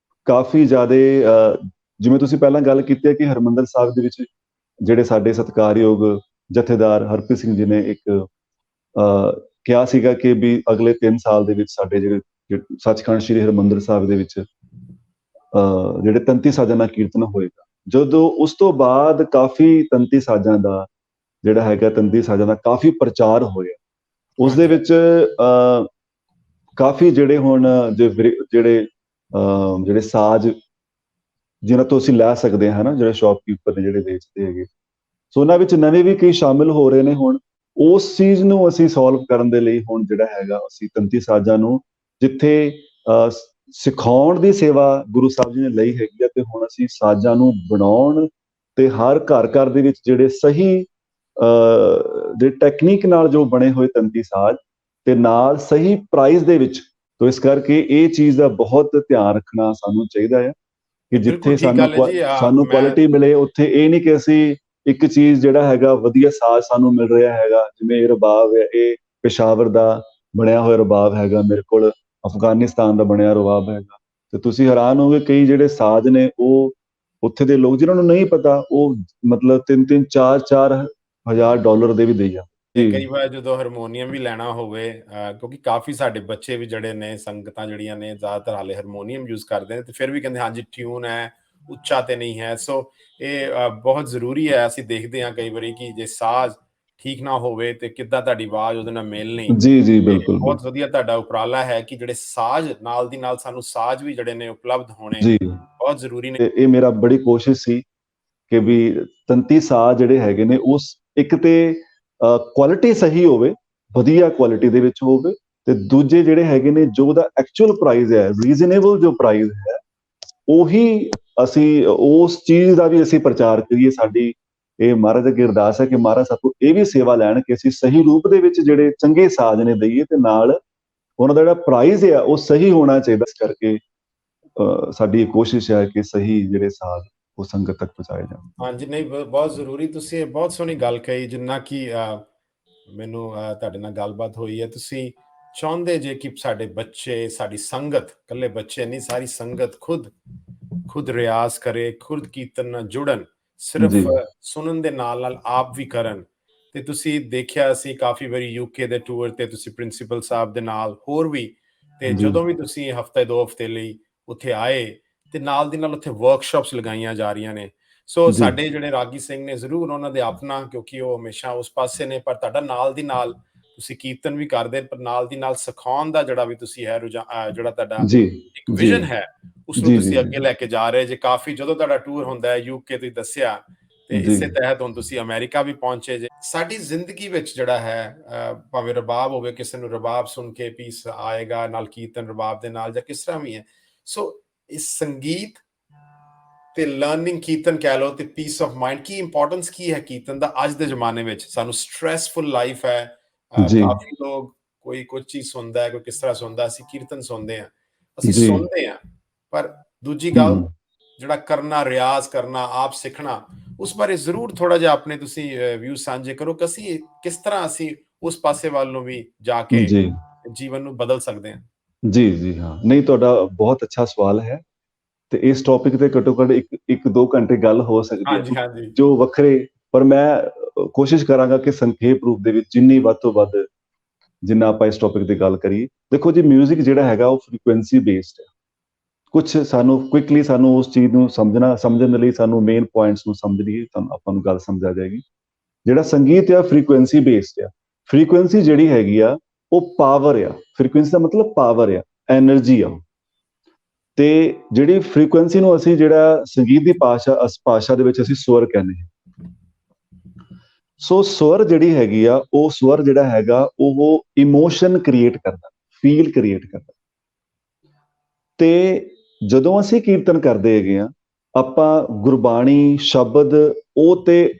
ਕਾਫੀ ਜ਼ਿਆਦਾ ਜਿਵੇਂ ਤੁਸੀਂ ਪਹਿਲਾਂ ਗੱਲ ਕੀਤੀ ਹੈ ਕਿ ਹਰਿਮੰਦਰ ਸਾਹਿਬ ਦੇ ਵਿੱਚ ਜਿਹੜੇ ਸਾਡੇ ਸਤਿਕਾਰਯੋਗ ਜਥੇਦਾਰ ਹਰਪ੍ਰੀਤ ਸਿੰਘ ਜੀ ਨੇ ਇੱਕ ਕਿਹਾ ਸੀਗਾ ਕਿ ਵੀ ਅਗਲੇ 3 ਸਾਲ ਦੇ ਵਿੱਚ ਸਾਡੇ ਜਿਹੜੇ ਸੱਚਖੰਡ ਸ੍ਰੀ ਹਰਿਮੰਦਰ ਸਾਹਿਬ ਦੇ ਵਿੱਚ ਜਿਹੜੇ 33 ਸਾਜ਼ਾਂ ਦਾ ਕੀਰਤਨ ਹੋਏਗਾ। ਜਦੋਂ ਉਸ ਤੋਂ ਬਾਅਦ ਕਾਫੀ 33 ਸਾਜ਼ਾਂ ਦਾ ਜਿਹੜਾ ਹੈਗਾ, 33 ਸਾਜ਼ਾਂ ਦਾ ਕਾਫੀ ਪ੍ਰਚਾਰ ਹੋਇਆ। ਉਸਦੇ ਵਿੱਚ ਕਾਫੀ ਜਿਹੜੇ ਹੁਣ ਜਿਹੜੇ ਸਾਜ਼ ਜਿਹਨਾਂ ਤੋਂ ਅਸੀਂ ਲੈ ਸਕਦੇ ਹਾਂ ਨਾ, ਜਿਹੜੇ ਸ਼ੌਪਕੀਪਰ ਨੇ ਜਿਹੜੇ ਵੇਚਦੇ ਹੈਗੇ, ਸੋ ਉਹਨਾਂ ਵਿੱਚ ਨਵੇਂ ਵੀ ਕਈ ਸ਼ਾਮਿਲ ਹੋ ਰਹੇ ਨੇ। ਹੁਣ ਉਸ ਚੀਜ਼ ਨੂੰ ਅਸੀਂ ਸੋਲਵ ਕਰਨ ਦੇ ਲਈ ਹੁਣ ਜਿਹੜਾ ਹੈਗਾ, ਅਸੀਂ 33 ਸਾਜ਼ਾਂ ਨੂੰ ਜਿੱਥੇ ਸਿਖਾਉਣ ਦੀ ਸੇਵਾ ਗੁਰੂ ਸਾਹਿਬ ਜੀ ਨੇ ਲਈ ਹੈਗੀ ਆ, ਤੇ ਹੁਣ ਅਸੀਂ ਸਾਜ਼ਾਂ ਨੂੰ ਬਣਾਉਣ ਤੇ ਹਰ ਘਰ ਦੇ ਵਿੱਚ ਜਿਹੜੇ ਸਹੀ ਦੇ ਟੈਕਨੀਕ ਨਾਲ ਜੋ ਬਣੇ ਹੋਏ 33 ਸਾਜ਼, ਤੇ ਨਾਲ ਸਹੀ ਪ੍ਰਾਈਸ ਦੇ ਵਿੱਚ। ਤੋ ਇਸ ਕਰਕੇ ਇਹ ਚੀਜ਼ ਦਾ ਬਹੁਤ ਧਿਆਨ ਰੱਖਣਾ ਸਾਨੂੰ ਚਾਹੀਦਾ ਹੈ ਕਿ ਜਿੱਥੇ ਸਾਨੂੰ ਕੁਆਲਿਟੀ ਮਿਲੇ, ਉੱਥੇ ਇਹ ਨਹੀਂ ਕਿ ਅਸੀਂ ਇੱਕ ਚੀਜ਼ ਜਿਹੜਾ ਹੈਗਾ ਵਧੀਆ ਸਾਜ਼ ਸਾਨੂੰ ਮਿਲ ਰਿਹਾ ਹੈਗਾ, ਜਿਵੇਂ ਇਹ ਰਬਾਬ ਹੈ, ਇਹ ਪੇਸ਼ਾਵਰ ਦਾ ਬਣਿਆ ਹੋਇਆ ਰਬਾਬ ਹੈਗਾ, ਮੇਰੇ ਕੋਲ ਅਫਗਾਨਿਸਤਾਨ ਦਾ ਬਣਿਆ ਰਬਾਬ ਹੈਗਾ, ਤੇ ਤੁਸੀਂ ਹੈਰਾਨ ਹੋਗੇ ਕਈ ਜਿਹੜੇ ਸਾਜ਼ ਨੇ ਉਹ ਉੱਥੇ ਦੇ ਲੋਕ ਜਿਨ੍ਹਾਂ ਨੂੰ ਨਹੀਂ ਪਤਾ, ਉਹ ਮਤਲਬ 3-3, 4-4 ਹਜ਼ਾਰ ਡਾਲਰ ਦੇ ਵੀ ਦੇਈ ਆ। ਕਈ ਵਾਰ ਜਦੋਂ ਹਾਰਮੋਨੀਅਮ ਵੀ ਲੈਣਾ ਹੋਵੇ, ਕਿਉਂਕਿ ਕਾਫੀ ਸਾਡੇ ਬੱਚੇ ਵੀ ਜਿਹੜੇ ਨੇ, ਸੰਗਤਾਂ ਜਿਹੜੀਆਂ ਨੇ ਜ਼ਿਆਦਾਤਰ ਹਾਲੇ ਹਾਰਮੋਨੀਅਮ ਯੂਜ਼ ਕਰਦੇ ਨੇ, ਤੇ ਫਿਰ ਵੀ ਕਹਿੰਦੇ ਹਾਂਜੀ ਟਿਊਨ ਹੈ, ਉੱਚਾ ਤੇ ਨਹੀਂ ਹੈ। ਸੋ ਇਹ ਬਹੁਤ ਜ਼ਰੂਰੀ ਹੈ। ਅਸੀਂ ਦੇਖਦੇ ਹਾਂ ਕਈ ਵਾਰੀ ਕਿ ਜੇ ਸਾਜ਼ ਠੀਕ ਨਾ ਹੋਵੇ ਤੇ ਕਿੱਦਾਂ ਤੁਹਾਡੀ ਆਵਾਜ਼ ਉਹਦੇ ਨਾਲ ਮਿਲਣੀ। ਜੀ ਬਿਲਕੁਲ, ਬਹੁਤ ਵਧੀਆ ਤੁਹਾਡਾ ਉਪਰਾਲਾ ਹੈ ਕਿ ਜਿਹੜੇ ਸਾਜ਼ ਨਾਲ ਦੀ ਨਾਲ ਸਾਨੂੰ ਸਾਜ਼ ਵੀ ਜਿਹੜੇ ਨੇ ਉਪਲਬਧ ਹੋਣੇ ਬਹੁਤ ਜ਼ਰੂਰੀ ਨੇ। ਇਹ ਮੇਰਾ ਬੜੀ ਕੋਸ਼ਿਸ਼ ਸੀ ਕਿ ਵੀ 33 ਸਾਜ਼ ਜਿਹੜੇ ਹੈਗੇ ਨੇ ਉਸ ਇੱਕ ਤੇ ਕੁਆਲਿਟੀ ਸਹੀ ਹੋਵੇ, ਵਧੀਆ ਕੁਆਲਿਟੀ ਦੇ ਵਿੱਚ ਹੋਵੇ, ਤੇ ਦੂਜੇ ਜਿਹੜੇ ਹੈਗੇ ਨੇ ਜੋ ਉਹਦਾ ਐਕਚੁਅਲ ਪ੍ਰਾਈਸ ਹੈ, ਰੀਜ਼ਨੇਬਲ ਜੋ ਪ੍ਰਾਈਸ ਹੈ, ਉਹੀ ਅਸੀਂ ਉਸ ਚੀਜ਼ ਦਾ ਵੀ ਅਸੀਂ ਪ੍ਰਚਾਰ ਕਰੀਏ। ਸਾਡੀ ਇਹ ਮਹਾਰਾਜ ਅੱਗੇ ਅਰਦਾਸ ਹੈ ਕਿ ਮਹਾਰਾਜ ਸਾਥੋਂ ਇਹ ਵੀ ਸੇਵਾ ਲੈਣ ਕਿ ਅਸੀਂ ਸਹੀ ਰੂਪ ਦੇ ਵਿੱਚ ਜਿਹੜੇ ਚੰਗੇ ਸਾਜ਼ ਨੇ ਦਈਏ, ਤੇ ਨਾਲ ਉਹਨਾਂ ਦਾ ਜਿਹੜਾ ਪ੍ਰਾਈਸ ਹੈ ਉਹ ਸਹੀ ਹੋਣਾ ਚਾਹੀਦਾ। ਇਸ ਕਰਕੇ ਸਾਡੀ ਕੋਸ਼ਿਸ਼ ਹੈ ਕਿ ਸਹੀ ਜਿਹੜੇ ਸਾਜ਼ ਉਹ ਸੰਗਤ ਤੱਕ ਪਹੁੰਚਾਏ ਜਾਣ। ਹਾਂਜੀ, ਨਹੀਂ ਬਹੁਤ ਜ਼ਰੂਰੀ। ਤੁਸੀਂ ਬਹੁਤ ਸੋਹਣੀ ਗੱਲ ਕਹੀ, ਜਿੰਨਾ ਕਿ ਮੈਨੂੰ ਤੁਹਾਡੇ ਨਾਲ ਗੱਲਬਾਤ ਹੋਈ ਹੈ। ਤੁਸੀਂ ਚਾਹੁੰਦੇ ਜੇ ਕਿ ਸਾਡੇ ਬੱਚੇ, ਸਾਡੀ ਸੰਗਤ, ਇਕੱਲੇ ਬੱਚੇ ਨਹੀਂ, ਸਾਰੀ ਸੰਗਤ ਖੁਦ ਰਿਆਜ਼ ਕਰੇ, ਖੁਦ ਕੀਰਤਨ ਨਾਲ ਜੁੜਨ, ਸਿਰਫ ਸੁਣਨ ਦੇ ਨਾਲ ਆਪ ਵੀ ਕਰਨ। ਤੇ ਤੁਸੀਂ ਦੇਖਿਆ ਅਸੀਂ ਕਾਫੀ ਵਾਰੀ ਯੂਕੇ ਦੇ ਟੂਰ ਤੇ ਤੁਸੀਂ ਪ੍ਰਿੰਸੀਪਲ ਸਾਹਿਬ ਦੇ ਨਾਲ ਹੋਰ ਵੀ, ਤੇ ਜਦੋਂ ਵੀ ਤੁਸੀਂ ਹਫ਼ਤੇ 2 ਹਫ਼ਤੇ ਲਈ ਉੱਥੇ ਆਏ, ਤੇ ਨਾਲ ਦੀ ਨਾਲ ਉੱਥੇ ਵਰਕਸ਼ਾਪਸ ਲਗਾਈਆਂ ਜਾ ਰਹੀਆਂ ਨੇ। ਸੋ ਸਾਡੇ ਜਿਹੜੇ ਰਾਗੀ ਸਿੰਘ ਨੇ, ਜ਼ਰੂਰ ਉਹਨਾਂ ਦੇ ਆਪਣਾ, ਕਿਉਂਕਿ ਉਹ ਹਮੇਸ਼ਾ ਉਸ ਪਾਸੇ ਨੇ, ਪਰ ਤੁਹਾਡਾ ਨਾਲ ਦੀ ਨਾਲ ਤੁਸੀਂ ਕੀਰਤਨ ਵੀ ਕਰਦੇ, ਪਰ ਨਾਲ ਦੀ ਨਾਲ ਸਿਖਾਉਣ ਦਾ ਜਿਹੜਾ ਵੀ ਤੁਸੀਂ ਹੈ ਜਿਹੜਾ ਤੁਹਾਡਾ ਇੱਕ ਵਿਜ਼ਨ ਹੈ, ਉਸਨੂੰ ਤੁਸੀਂ ਅੱਗੇ ਲੈ ਕੇ ਜਾ ਰਹੇ ਜੇ। ਕਾਫੀ ਜਦੋਂ ਤੁਹਾਡਾ ਟੂਰ ਹੁੰਦਾ ਹੈ ਯੂਕੇ, ਤੁਸੀਂ ਦੱਸਿਆ ਤੇ ਜੀ ਇਸੇ ਤਹਿਤ ਹੁਣ ਤੁਸੀਂ ਅਮਰੀਕਾ ਵੀ ਪਹੁੰਚੇ ਜੇ। ਸਾਡੀ ਜ਼ਿੰਦਗੀ ਵਿੱਚ ਜਿਹੜਾ ਹੈ ਭਾਵੇਂ ਰਬਾਬ ਹੋਵੇ, ਕਿਸੇ ਨੂੰ ਰਬਾਬ ਸੁਣ ਕੇ ਪੀਸ ਆਏਗਾ, ਨਾਲ ਕੀਰਤਨ ਰਬਾਬ ਦੇ ਨਾਲ, ਜਾਂ ਕਿਸ ਤਰ੍ਹਾਂ ਵੀ ਹੈ। ਸੋ ਇਸ ਸੰਗੀਤ ਤੇ ਲਰਨਿੰਗ ਕੀਰਤਨ ਕਹਿ ਲਓ, ਤੇ ਪੀਸ ਆਫ ਮਾਈਂਡ, ਕੀ ਇੰਪੋਰਟੈਂਸ ਕੀ ਹੈ ਕੀਰਤਨ ਦਾ ਅੱਜ ਦੇ ਜ਼ਮਾਨੇ ਵਿੱਚ? ਸਾਨੂੰ ਸਟ੍ਰੈਸਫੁਲ ਲਾਈਫ ਹੈ, ਜੀ ਕਾਫੀ ਲੋਕ ਕੋਈ ਕੁਝ ਚੀਜ਼ ਸੁਣਦਾ ਹੈ, ਕੋਈ ਕਿਸ ਤਰ੍ਹਾਂ ਸੁਣਦਾ, ਅਸੀਂ ਕੀਰਤਨ ਸੁਣਦੇ ਹਾਂ, ਅਸੀਂ ਜੀ ਸੁਣਦੇ ਹਾਂ, ਪਰ ਦੂਜੀ ਗੱਲ ਜਿਹੜਾ ਕਰਨਾ, ਰਿਆਜ਼ ਕਰਨਾ, ਆਪ ਸਿੱਖਣਾ, ਉਸ ਬਾਰੇ ਜ਼ਰੂਰ ਥੋੜਾ ਜਿਹਾ ਆਪਣੇ ਤੁਸੀਂ ਵਿਊ ਸਾਂਝੇ ਕਰੋ ਕਿ ਅਸੀਂ ਕਿਸ ਤਰ੍ਹਾਂ ਅਸੀਂ ਉਸ ਪਾਸੇ ਵੱਲ ਨੂੰ ਵੀ ਜਾ ਕੇ ਜੀ ਜੀਵਨ ਨੂੰ ਬਦਲ ਸਕਦੇ ਹਾਂ। ਜੀ ਜੀ ਹਾਂ, ਨਹੀਂ, ਤੁਹਾਡਾ ਬਹੁਤ ਅੱਛਾ ਸਵਾਲ ਹੈ ਤੇ ਇਸ ਟੌਪਿਕ ਤੇ ਘੱਟੋ ਘੱਟ 1-2 ਘੰਟੇ ਗੱਲ ਹੋ ਸਕਦੀ ਹੈ, ਹਾਂਜੀ ਹਾਂਜੀ ਜੋ ਵੱਖਰੇ, ਪਰ ਮੈਂ ਕੋਸ਼ਿਸ਼ ਕਰਾਂਗਾ ਕਿ ਸੰਖੇਪ ਰੂਪ ਦੇ ਵਿੱਚ ਜਿੰਨੀ ਵੱਧ ਤੋਂ ਵੱਧ ਜਿੰਨਾ ਆਪਾਂ ਇਸ ਟੌਪਿਕ ਦੀ ਗੱਲ ਕਰੀਏ। ਦੇਖੋ ਜੀ, ਮਿਊਜ਼ਿਕ ਜਿਹੜਾ ਹੈਗਾ ਉਹ ਫ੍ਰੀਕੁਐਂਸੀ ਬੇਸਡ ਹੈ। ਕੁਛ ਸਾਨੂੰ ਕੁਇਕਲੀ ਸਾਨੂੰ ਉਸ ਚੀਜ਼ ਨੂੰ ਸਮਝਣ ਦੇ ਲਈ ਸਾਨੂੰ ਮੇਨ ਪੁਆਇੰਟਸ ਨੂੰ ਸਮਝ ਲਈਏ ਤਾਂ ਆਪਾਂ ਨੂੰ ਗੱਲ ਸਮਝ ਆ ਜਾਏਗੀ। ਜਿਹੜਾ ਸੰਗੀਤ ਆ ਫ੍ਰੀਕੁਐਂਸੀ ਬੇਸਡ ਆ। ਫ੍ਰੀਕੁਐਂਸੀ ਜਿਹੜੀ ਹੈਗੀ ਆ ਉਹ ਪਾਵਰ ਆ। ਫ੍ਰੀਕੁਐਂਸੀ ਦਾ ਮਤਲਬ ਪਾਵਰ ਆ, ਐਨਰਜੀ ਆ। ਤੇ ਜਿਹੜੀ ਫ੍ਰੀਕੁਐਂਸੀ ਨੂੰ ਅਸੀਂ ਜਿਹੜਾ ਸੰਗੀਤ ਦੀ ਭਾਸ਼ਾ ਦੇ ਵਿੱਚ ਅਸੀਂ ਸਵਰ ਕਹਿੰਦੇ ਹਾਂ। ਸੋ ਸਵਰ ਜਿਹੜੀ ਹੈਗੀ ਆ, ਉਹ ਸਵਰ ਜਿਹੜਾ ਹੈਗਾ ਉਹ ਇਮੋਸ਼ਨ ਕ੍ਰੀਏਟ ਕਰਦਾ, ਫੀਲ ਕ੍ਰੀਏਟ ਕਰਦਾ। ਤੇ ਜਦੋਂ ਅਸੀਂ ਕੀਰਤਨ ਕਰਦੇ ਹੈਗੇ ਆ, ਆਪਾਂ ਗੁਰਬਾਣੀ ਸ਼ਬਦ ਉਹ ਤੇ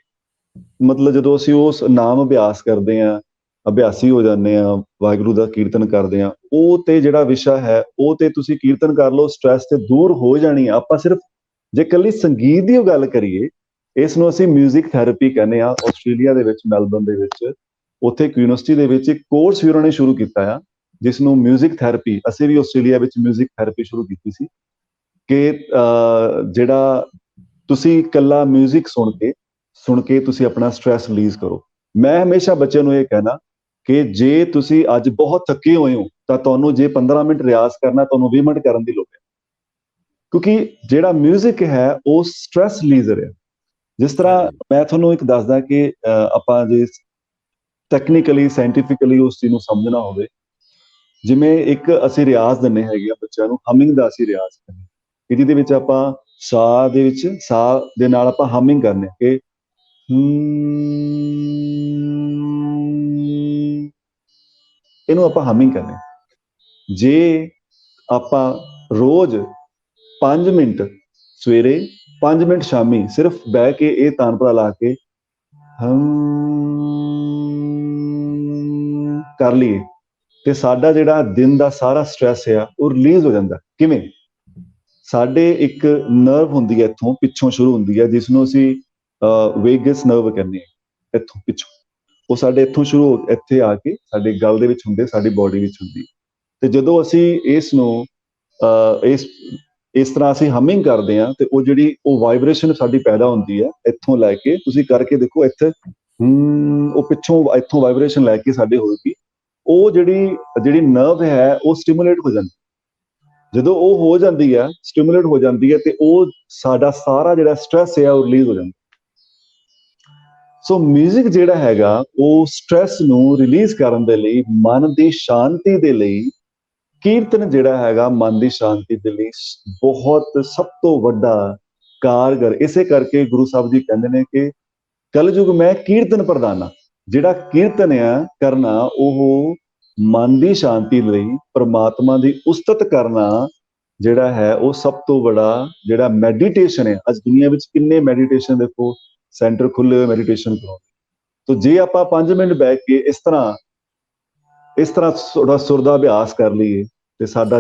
ਮਤਲਬ ਜਦੋਂ ਅਸੀਂ ਉਸ ਨਾਮ ਅਭਿਆਸ ਕਰਦੇ ਹਾਂ, ਅਭਿਆਸੀ ਹੋ ਜਾਂਦੇ ਆ, ਵਾਹਿਗੁਰੂ ਦਾ ਕੀਰਤਨ ਕਰਦੇ ਆ, ਉਹ ਤੇ ਜਿਹੜਾ ਵਿਸ਼ਾ ਹੈ ਉਹ ਤੇ ਤੁਸੀਂ ਕੀਰਤਨ ਕਰ ਲਓ, ਸਟ੍ਰੈਸ ਤੇ ਦੂਰ ਹੋ ਜਾਣੀ ਆ। ਆਪਾਂ ਸਿਰਫ ਜੇ ਇਕੱਲੀ ਸੰਗੀਤ ਦੀ ਗੱਲ ਕਰੀਏ, ਇਸ ਨੂੰ ਅਸੀਂ ਮਿਊਜ਼ਿਕ ਥੈਰੇਪੀ ਕਹਿੰਦੇ ਆ। ਆਸਟ੍ਰੇਲੀਆ ਦੇ ਵਿੱਚ, ਮੈਲਬਰਨ ਦੇ ਵਿੱਚ, ਉੱਥੇ ਇੱਕ ਯੂਨੀਵਰਸਿਟੀ ਦੇ ਵਿੱਚ ਇੱਕ ਕੋਰਸ ਵੀ ਉਹਨਾਂ ਨੇ ਸ਼ੁਰੂ ਕੀਤਾ ਆ, ਜਿਸ ਨੂੰ ਮਿਊਜ਼ਿਕ ਥੈਰੇਪੀ, ਅਸੀਂ ਵੀ ਆਸਟ੍ਰੇਲੀਆ ਵਿੱਚ ਮਿਊਜ਼ਿਕ ਥੈਰੇਪੀ ਸ਼ੁਰੂ ਕੀਤੀ ਸੀ ਕਿ ਜਿਹੜਾ ਤੁਸੀਂ ਇਕੱਲਾ ਮਿਊਜ਼ਿਕ ਸੁਣ ਕੇ ਤੁਸੀਂ ਆਪਣਾ ਸਟ੍ਰੈਸ ਰਿਲੀਜ਼ ਕਰੋ। ਮੈਂ ਹਮੇਸ਼ਾ ਬੱਚਿਆਂ ਨੂੰ ਇਹ ਕਹਿਣਾ ਕਿ ਜੇ ਤੁਸੀਂ ਅੱਜ ਬਹੁਤ ਥੱਕੇ ਹੋਏ ਹੋ ਤਾਂ ਤੁਹਾਨੂੰ ਜੇ 15 ਮਿੰਟ ਰਿਆਜ਼ ਕਰਨਾ, ਤੁਹਾਨੂੰ 20 ਮਿੰਟ ਕਰਨ ਦੀ ਲੋੜ ਹੈ, ਕਿਉਂਕਿ ਜਿਹੜਾ ਮਿਊਜ਼ਿਕ ਹੈ ਉਹ ਸਟ੍ਰੈਸ ਰਿਲੀਜ਼ਰ ਹੈ। ਜਿਸ ਤਰ੍ਹਾਂ ਮੈਂ ਤੁਹਾਨੂੰ ਇੱਕ ਦੱਸਦਾ ਕਿ ਆਪਾਂ ਜੇ ਟੈਕਨੀਕਲੀ, ਸਾਇੰਟੀਫਿਕਲੀ ਉਸ ਚੀਜ਼ ਨੂੰ ਸਮਝਣਾ ਹੋਵੇ, ਜਿਵੇਂ ਇੱਕ ਅਸੀਂ ਰਿਆਜ਼ ਦਿੰਦੇ ਹੈਗੇ ਆ ਬੱਚਿਆਂ ਨੂੰ, ਹਮਿੰਗ ਦਾ ਅਸੀਂ ਰਿਆਜ਼ ਕਰਦੇ ਕਿ ਜਿਹਦੇ ਵਿੱਚ ਆਪਾਂ ਸਾਹ ਦੇ ਨਾਲ ਆਪਾਂ ਹਮਿੰਗ ਕਰਨੇ ਕਿ ਇਹਨੂੰ ਆਪਾਂ ਹਮਿੰਗ ਕਰਨੇ। ਜੇ ਆਪਾਂ ਰੋਜ਼ 5 ਮਿੰਟ ਸਵੇਰੇ, 5 ਮਿੰਟ ਸ਼ਾਮੀ ਸਿਰਫ ਬਹਿ ਕੇ ਇਹ ਤਾਨਪੁਰਾ ਲਾ ਕੇ ਕਰ ਲਈਏ ਤੇ ਸਾਡਾ ਜਿਹੜਾ ਦਿਨ ਦਾ ਸਾਰਾ ਸਟ੍ਰੈਸ ਆ ਉਹ ਰਿਲੀਜ਼ ਹੋ ਜਾਂਦਾ। ਕਿਵੇਂ? ਸਾਡੇ ਇੱਕ ਨਰਵ ਹੁੰਦੀ ਹੈ ਇੱਥੋਂ ਪਿੱਛੋਂ ਸ਼ੁਰੂ ਹੁੰਦੀ ਹੈ, ਜਿਸ ਨੂੰ ਅਸੀਂ ਵੇਗਸ ਨਰਵ ਕਹਿੰਦੇ ਹਾਂ। ਇੱਥੋਂ ਪਿੱਛੋਂ ਉਹ ਸਾਡੇ ਇੱਥੋਂ ਸ਼ੁਰੂ ਇੱਥੇ ਆ ਕੇ ਸਾਡੇ ਗਲ ਦੇ ਵਿੱਚ ਹੁੰਦੇ, ਸਾਡੀ ਬਾਡੀ ਵਿੱਚ ਹੁੰਦੀ। ਤੇ ਜਦੋਂ ਅਸੀਂ ਇਸ ਨੂੰ ਇਸ ਤਰ੍ਹਾਂ ਅਸੀਂ ਹਮਿੰਗ ਕਰਦੇ ਹਾਂ ਤੇ ਉਹ ਜਿਹੜੀ ਉਹ ਵਾਈਬ੍ਰੇਸ਼ਨ ਸਾਡੀ ਪੈਦਾ ਹੁੰਦੀ ਹੈ, ਇੱਥੋਂ ਲੈ ਕੇ ਤੁਸੀਂ ਕਰਕੇ ਦੇਖੋ, ਇੱਥੇ ਉਹ ਪਿੱਛੋਂ ਇੱਥੋਂ ਵਾਈਬ੍ਰੇਸ਼ਨ ਲੈ ਕੇ ਸਾਡੇ ਹੋਏਗੀ। ਉਹ ਜਿਹੜੀ ਨਰਵ ਹੈ ਉਹ ਸਟਿਮੂਲੇਟ ਹੋ ਜਾਂਦੀ। ਜਦੋਂ ਉਹ ਹੋ ਜਾਂਦੀ ਹੈ, ਸਟਿਮੂਲੇਟ ਹੋ ਜਾਂਦੀ ਹੈ, ਤੇ ਉਹ ਸਾਡਾ ਸਾਰਾ ਜਿਹੜਾ ਸਟ੍ਰੈਸ ਹੈ ਉਹ ਰਿਲੀਜ਼ ਹੋ ਜਾਂਦਾ। ਸੋ ਮਿਊਜ਼ਿਕ ਜਿਹੜਾ ਹੈਗਾ ਉਹ ਸਟ੍ਰੈਸ ਨੂੰ ਰਿਲੀਜ਼ ਕਰਨ ਦੇ ਲਈ, ਮਨ ਦੀ ਸ਼ਾਂਤੀ ਦੇ ਲਈ, ਕੀਰਤਨ ਜਿਹੜਾ ਹੈਗਾ ਮਨ ਦੀ ਸ਼ਾਂਤੀ ਦੇ ਲਈ ਬਹੁਤ ਸਭ ਤੋਂ ਵੱਡਾ ਕਾਰਗਰ। ਇਸੇ ਕਰਕੇ ਗੁਰੂ ਸਾਹਿਬ ਜੀ ਕਹਿੰਦੇ ਨੇ ਕਿ ਕਲਯੁਗ ਮੈਂ ਕੀਰਤਨ ਪ੍ਰਦਾਨਾ। ਜਿਹੜਾ ਕੀਰਤਨ ਆ ਕਰਨਾ, ਉਹ ਮਨ ਦੀ ਸ਼ਾਂਤੀ ਲਈ ਪ੍ਰਮਾਤਮਾ ਦੀ ਉਸਤਤ ਕਰਨਾ ਜਿਹੜਾ ਹੈ ਉਹ ਸਭ ਤੋਂ ਬੜਾ ਜਿਹੜਾ ਮੈਡੀਟੇਸ਼ਨ ਹੈ। ਅੱਜ ਦੁਨੀਆ ਵਿੱਚ ਕਿੰਨੇ ਮੈਡੀਟੇਸ਼ਨ ਦੇਖੋ ਸੈਂਟਰ ਖੁੱਲੇ ਹੋਏ ਮੈਡੀਟੇਸ਼ਨ ਕਰੋ। ਤਾਂ ਜੇ ਆਪਾਂ 5 ਮਿੰਟ ਬੈਠ ਕੇ ਇਸ ਤਰ੍ਹਾਂ ਥੋੜਾ ਸੁਰ ਦਾ ਅਭਿਆਸ ਕਰ ਲਈਏ ਤੇ ਸਾਡਾ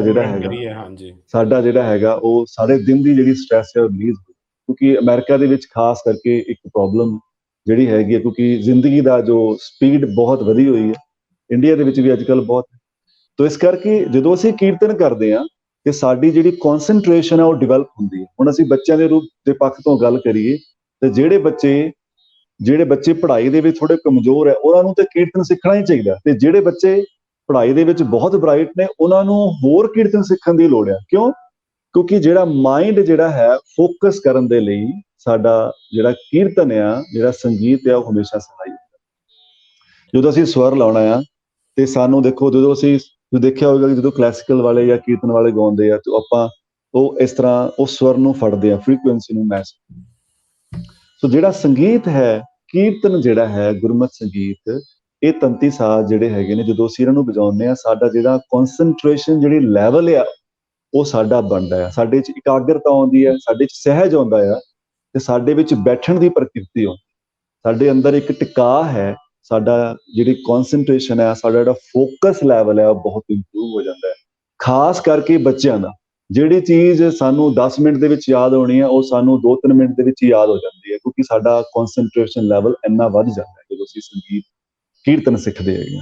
ਜਿਹੜਾ ਹੈਗਾ ਉਹ ਸਾਰੇ ਦਿਨ ਦੀ ਜਿਹੜੀ ਸਟ੍ਰੈਸ ਹੈ ਉਹ ਰਿਲੀਜ਼ ਹੋ। ਕਿਉਂਕਿ ਅਮਰੀਕਾ ਦੇ ਵਿੱਚ ਖਾਸ ਕਰਕੇ ਇੱਕ ਪ੍ਰੋਬਲਮ ਜਿਹੜੀ ਹੈਗੀ ਹੈ, ਕਿਉਂਕਿ ਜ਼ਿੰਦਗੀ ਦਾ ਜੋ ਸਪੀਡ ਬਹੁਤ ਵਧੀ ਹੋਈ ਹੈ, ਇੰਡੀਆ ਦੇ ਵਿੱਚ ਵੀ ਅੱਜ ਕੱਲ੍ਹ ਬਹੁਤ। ਤਾਂ ਇਸ ਕਰਕੇ ਜਦੋਂ ਅਸੀਂ ਕੀਰਤਨ ਕਰਦੇ ਹਾਂ ਤੇ ਸਾਡੀ ਜਿਹੜੀ ਕੌਨਸੈਂਟਰੇਸ਼ਨ ਹੈ ਉਹ ਡਿਵੈਲਪ ਹੁੰਦੀ ਹੈ। ਹੁਣ ਅਸੀਂ ਬੱਚਿਆਂ ਦੇ ਰੂਪ ਦੇ ਪੱਖ ਤੋਂ ਗੱਲ ਕਰੀਏ ਤੇ ਜਿਹੜੇ ਬੱਚੇ ਪੜ੍ਹਾਈ ਦੇ ਵਿੱਚ ਥੋੜੇ ਕਮਜ਼ੋਰ ਹੈ, ਉਹਨਾਂ ਨੂੰ ਤੇ ਕੀਰਤਨ ਸਿੱਖਣਾ ਹੀ ਚਾਹੀਦਾ। ਤੇ ਜਿਹੜੇ ਬੱਚੇ ਪੜ੍ਹਾਈ ਦੇ ਵਿੱਚ ਬਹੁਤ ਬ੍ਰਾਈਟ ਨੇ, ਉਹਨਾਂ ਨੂੰ ਹੋਰ ਕੀਰਤਨ ਸਿੱਖਣ ਦੀ ਲੋੜ ਹੈ। ਕਿਉਂ? ਕਿਉਂਕਿ ਜਿਹੜਾ ਮਾਈਂਡ ਜਿਹੜਾ ਹੈ ਫੋਕਸ ਕਰਨ ਦੇ ਲਈ ਸਾਡਾ ਜਿਹੜਾ ਕੀਰਤਨ ਆ, ਜਿਹੜਾ ਸੰਗੀਤ ਆ, ਉਹ ਹਮੇਸ਼ਾ ਸਹਾਈ ਹੁੰਦਾ। ਜਦੋਂ ਅਸੀਂ ਸਵਰ ਲਾਉਣਾ ਆ ਤੇ ਸਾਨੂੰ ਦੇਖੋ, ਜਦੋਂ ਅਸੀਂ ਦੇਖਿਆ ਹੋਵੇਗਾ ਕਿ ਜਦੋਂ ਕਲਾਸੀਕਲ ਵਾਲੇ ਜਾਂ ਕੀਰਤਨ ਵਾਲੇ ਗਾਉਂਦੇ ਆ ਤਾਂ ਆਪਾਂ ਉਹ ਇਸ ਤਰ੍ਹਾਂ ਉਸ ਸਵਰ ਨੂੰ ਫੜਦੇ ਆ, ਫ੍ਰੀਕੁਐਂਸੀ ਨੂੰ ਮੈਚ। ਸੋ ਜਿਹੜਾ ਸੰਗੀਤ ਹੈ, ਕੀਰਤਨ ਜਿਹੜਾ ਹੈ, ਗੁਰਮਤਿ ਸੰਗੀਤ, ਇਹ ਤੰਤੀ ਸਾਜ਼ ਜਿਹੜੇ ਹੈਗੇ ਨੇ, ਜਦੋਂ ਅਸੀਂ ਇਹਨਾਂ ਨੂੰ ਵਜਾਉਂਦੇ ਹਾਂ, ਸਾਡਾ ਜਿਹੜਾ ਕਨਸੈਂਟਰੇਸ਼ਨ ਜਿਹੜੀ ਲੈਵਲ ਆ ਉਹ ਸਾਡਾ ਬਣਦਾ ਆ, ਸਾਡੇ 'ਚ ਇਕਾਗਰਤਾ ਆਉਂਦੀ ਹੈ, ਸਾਡੇ 'ਚ ਸਹਿਜ ਆਉਂਦਾ ਆ, ਤੇ ਸਾਡੇ ਵਿੱਚ ਬੈਠਣ ਦੀ ਪ੍ਰਕਿਰਤੀ ਆਉਂਦੀ, ਸਾਡੇ ਅੰਦਰ ਇੱਕ ਟਿਕਾਅ ਹੈ, ਸਾਡਾ ਜਿਹੜੀ ਕਨਸੈਂਟਰੇਸ਼ਨ ਹੈ, ਸਾਡਾ ਜਿਹੜਾ ਫੋਕਸ ਲੈਵਲ ਹੈ, ਉਹ ਬਹੁਤ ਇੰਪਰੂਵ ਹੋ ਜਾਂਦਾ ਹੈ। ਖਾਸ ਕਰਕੇ ਬੱਚਿਆਂ ਦਾ, ਜਿਹੜੀ ਚੀਜ਼ ਸਾਨੂੰ 10 ਮਿੰਟ ਦੇ ਵਿੱਚ ਯਾਦ ਹੋਣੀ ਹੈ, ਉਹ ਸਾਨੂੰ 2-3 ਮਿੰਟ ਦੇ ਵਿੱਚ ਹੀ ਯਾਦ ਹੋ ਜਾਂਦੀ ਹੈ, ਕਿਉਂਕਿ ਸਾਡਾ ਕਨਸੈਂਟਰੇਸ਼ਨ ਲੈਵਲ ਇੰਨਾ ਵੱਧ ਜਾਂਦਾ ਹੈ ਜਦੋਂ ਅਸੀਂ ਸੰਗੀਤ ਕੀਰਤਨ ਸਿੱਖਦੇ ਹੈਗੇ।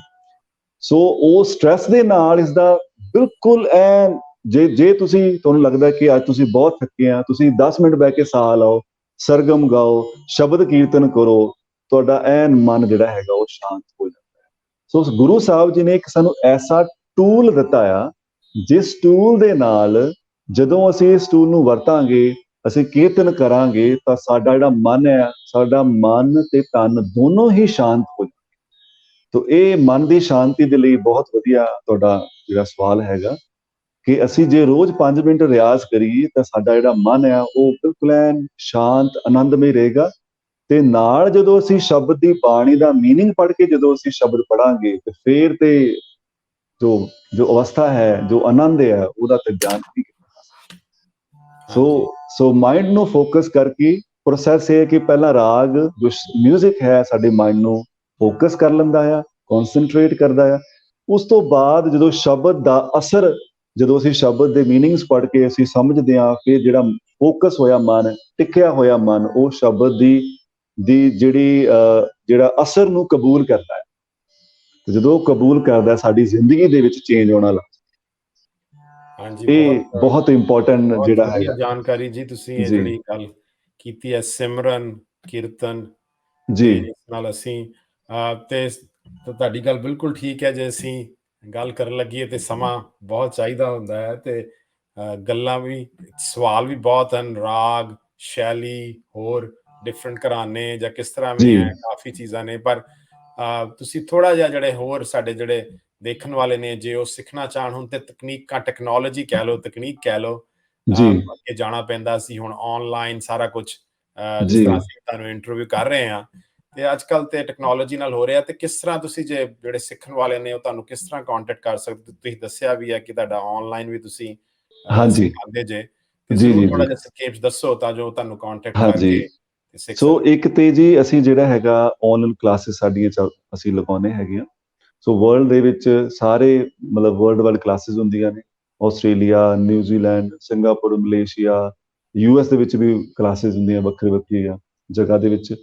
ਸੋ ਉਹ ਸਟ੍ਰੈਸ ਦੇ ਨਾਲ ਇਸਦਾ ਬਿਲਕੁਲ ਐਨ, ਜੇ ਤੁਹਾਨੂੰ ਲੱਗਦਾ ਕਿ ਅੱਜ ਤੁਸੀਂ ਬਹੁਤ ਥੱਕੇ ਆ, ਤੁਸੀਂ 10 ਮਿੰਟ ਬਹਿ ਕੇ ਸਾਹ ਲਾਓ, ਸਰਗਮ ਗਾਓ, ਸ਼ਬਦ ਕੀਰਤਨ ਕਰੋ, ਤੁਹਾਡਾ ਐਨ ਮਨ ਜਿਹੜਾ ਹੈਗਾ ਉਹ ਸ਼ਾਂਤ ਹੋ ਜਾਂਦਾ ਹੈ। ਸੋ ਗੁਰੂ ਸਾਹਿਬ ਜੀ ਨੇ ਇੱਕ ਸਾਨੂੰ ਐਸਾ ਟੂਲ ਦਿੱਤਾ ਆ, ਜਿਸ ਟੂਲ ਦੇ ਨਾਲ ਜਦੋਂ ਅਸੀਂ ਇਸ ਟੂਲ ਨੂੰ ਵਰਤਾਂਗੇ, ਅਸੀਂ ਕੀਰਤਨ ਕਰਾਂਗੇ, ਤਾਂ ਸਾਡਾ ਜਿਹੜਾ ਮਨ ਹੈ, ਸਾਡਾ ਮਨ ਤੇ ਤਨ ਦੋਨੋਂ ਹੀ ਸ਼ਾਂਤ ਹੋ ਜਾਣਗੇ। ਤੋ ਇਹ ਮਨ ਦੀ ਸ਼ਾਂਤੀ ਦੇ ਲਈ ਬਹੁਤ ਵਧੀਆ ਤੁਹਾਡਾ ਜਿਹੜਾ ਸਵਾਲ ਹੈਗਾ, ਕਿ ਅਸੀਂ ਜੇ ਰੋਜ਼ 5 ਮਿੰਟ ਰਿਆਜ਼ ਕਰੀਏ ਤਾਂ ਸਾਡਾ ਜਿਹੜਾ ਮਨ ਹੈ ਉਹ ਬਿਲਕੁਲ ਐਨ ਸ਼ਾਂਤ ਆਨੰਦਮਈ ਰਹੇਗਾ। ਤੇ ਨਾਲ ਜਦੋਂ ਅਸੀਂ ਸ਼ਬਦ ਦੀ ਬਾਣੀ ਦਾ ਮੀਨਿੰਗ ਪੜ੍ਹ ਕੇ ਜਦੋਂ ਅਸੀਂ ਸ਼ਬਦ ਪੜ੍ਹਾਂਗੇ, ਤੇ ਫਿਰ ਤੇ ਜੋ ਅਵਸਥਾ ਹੈ, ਜੋ ਆਨੰਦ ਹੈ, ਉਹਦਾ ਤੇ ਬਿਆਨ ਨਹੀਂ ਕੀਤਾ ਜਾ ਸਕਦਾ। ਸੋ ਮਾਈਂਡ ਨੂੰ ਫੋਕਸ ਕਰਕੇ ਪ੍ਰੋਸੈਸ ਇਹ ਹੈ ਕਿ ਪਹਿਲਾਂ ਰਾਗ ਜੋ ਮਿਊਜ਼ਿਕ ਹੈ ਸਾਡੇ ਮਾਈਂਡ ਨੂੰ ਫੋਕਸ ਕਰ ਲੈਂਦਾ ਆ, ਕਨਸੈਂਟਰੇਟ ਕਰਦਾ ਆ। ਉਸ ਤੋਂ ਬਾਅਦ ਜਦੋਂ ਸ਼ਬਦ ਦਾ ਅਸਰ, ਜਦੋਂ ਅਸੀਂ ਸ਼ਬਦ ਦੇ ਮੀਨਿੰਗਸ ਪੜ੍ਹ ਕੇ ਅਸੀਂ ਸਮਝਦੇ ਹਾਂ, ਫਿਰ ਜਿਹੜਾ ਫੋਕਸ ਹੋਇਆ ਮਨ, ਟਿਕਿਆ ਹੋਇਆ ਮਨ, ਉਹ ਸ਼ਬਦ ਦੀ ਜਿਹੜਾ ਅਸਰ ਨੂੰ ਕਬੂਲ ਕਰਦਾ ਹੈ। ਤੇ ਜਦੋਂ ਉਹ ਕਬੂਲ ਕਰਦਾ, ਸਾਡੀ ਜ਼ਿੰਦਗੀ ਦੇ ਵਿੱਚ ਚੇਂਜ ਆਉਣਾ ਲੱਗ ਜਾਂਦਾ। ਹਾਂਜੀ, ਇਹ ਬਹੁਤ ਇੰਪੋਰਟੈਂਟ ਜਿਹੜਾ ਹੈ ਜਾਣਕਾਰੀ ਜੀ, ਤੁਸੀਂ ਇਹ ਜਿਹੜੀ ਗੱਲ ਕੀਤੀ ਹੈ ਸਿਮਰਨ ਕੀਰਤਨ ਜੀ, ਇਸ ਨਾਲ ਅਸੀਂ ਤੇ ਤੁਹਾਡੀ ਗੱਲ ਬਿਲਕੁਲ ਠੀਕ ਹੈ। ਜੇ ਅਸੀਂ ਗੱਲ ਕਰਨ ਲੱਗੀਏ ਤੇ ਸਮਾਂ ਬਹੁਤ ਚਾਹੀਦਾ ਹੁੰਦਾ ਹੈ, ਤੇ ਗੱਲਾਂ ਵੀ, ਸਵਾਲ ਵੀ ਬਹੁਤ ਹਨ, ਰਾਗ, ਸ਼ੈਲੀ, ਹੋਰ ਡਿਫਰੈਂਟ ਘਰਾਣੇ ਜਾਂ ਕਿਸ ਤਰ੍ਹਾਂ ਵੀ ਹੈ, ਕਾਫੀ ਚੀਜ਼ਾਂ ਨੇ। ਪਰ ਤੁਸੀਂ ਥੋੜਾ ਜਿਹਾ ਜਿਹੜੇ ਹੋਰ ਸਾਡੇ ਜਿਹੜੇ ਦੇਖਣ ਵਾਲੇ ਨੇ, ਜੇ ਉਹ ਸਿੱਖਣਾ ਚਾਹਣ, ਹੁਣ ਤੇ ਤਕਨੀਕਾਂ, ਟੈਕਨੋਲੋਜੀ ਕਹਿ ਲਓ, ਤਕਨੀਕ ਕਹਿ ਲਓ, ਅੱਗੇ ਜਾਣਾ ਪੈਂਦਾ ਸੀ, ਹੁਣ ਆਨਲਾਈਨ ਸਾਰਾ ਕੁਝ, ਜਿਸ ਤਰ੍ਹਾਂ ਅਸੀਂ ਤੁਹਾਨੂੰ ਇੰਟਰਵਿਊ ਕਰ ਰਹੇ ਹਾਂ, ਤੇ ਅੱਜ ਕੱਲ ਤੇ ਟੈਕਨੋਲੋਜੀ ਨਾਲ ਹੋ ਰਿਹਾ। ਤੇ ਕਿਸ ਤਰ੍ਹਾਂ ਤੁਸੀਂ, ਜੇ ਜਿਹੜੇ ਸਿੱਖਣ ਵਾਲੇ ਨੇ, ਉਹ ਤੁਹਾਨੂੰ ਕਿਸ ਤਰ੍ਹਾਂ ਕੰਟੈਕਟ ਕਰ ਸਕਦੇ? ਤੁਸੀਂ ਦੱਸਿਆ ਵੀ ਹੈ ਕਿ ਤੁਹਾਡਾ ਆਨਲਾਈਨ ਵੀ ਤੁਸੀਂ ਸਿਖਾਉਂਦੇ ਜੇ, ਤੇ ਜ਼ਰੂਰ ਥੋੜਾ ਜਿਹਾ ਸੰਖੇਪ ਦੱਸੋ ਤਾਂ ਜੋ ਤੁਹਾਨੂੰ ਕੰਟੈਕਟ ਕਰਕੇ ਸਿੱਖ ਸੋ ਇੱਕ ਤੇ ਜੀ ਅਸੀਂ ਜਿਹੜਾ ਹੈਗਾ ਆਨਲਾਈਨ ਕਲਾਸਿਸ ਸਾਡੀਆਂ ਅਸੀਂ ਲਗਾਉਂਦੇ ਹੈਗੇ ਆ। ਸੋ ਵਰਲਡ ਦੇ ਵਿੱਚ ਸਾਰੇ, ਮਤਲਬ ਵਰਲਡ ਵਾਈਡ ਕਲਾਸਿਸ ਹੁੰਦੀਆਂ ਨੇ, Australia, New Zealand, Singapore, Malaysia, US ਦੇ ਵਿੱਚ ਵੀ ਕਲਾਸਿਸ ਹੁੰਦੀਆਂ ਵੱਖਰੀ ਵੱਖਰੀ ਜਗ੍ਹਾ ਦੇ ਵਿੱਚ।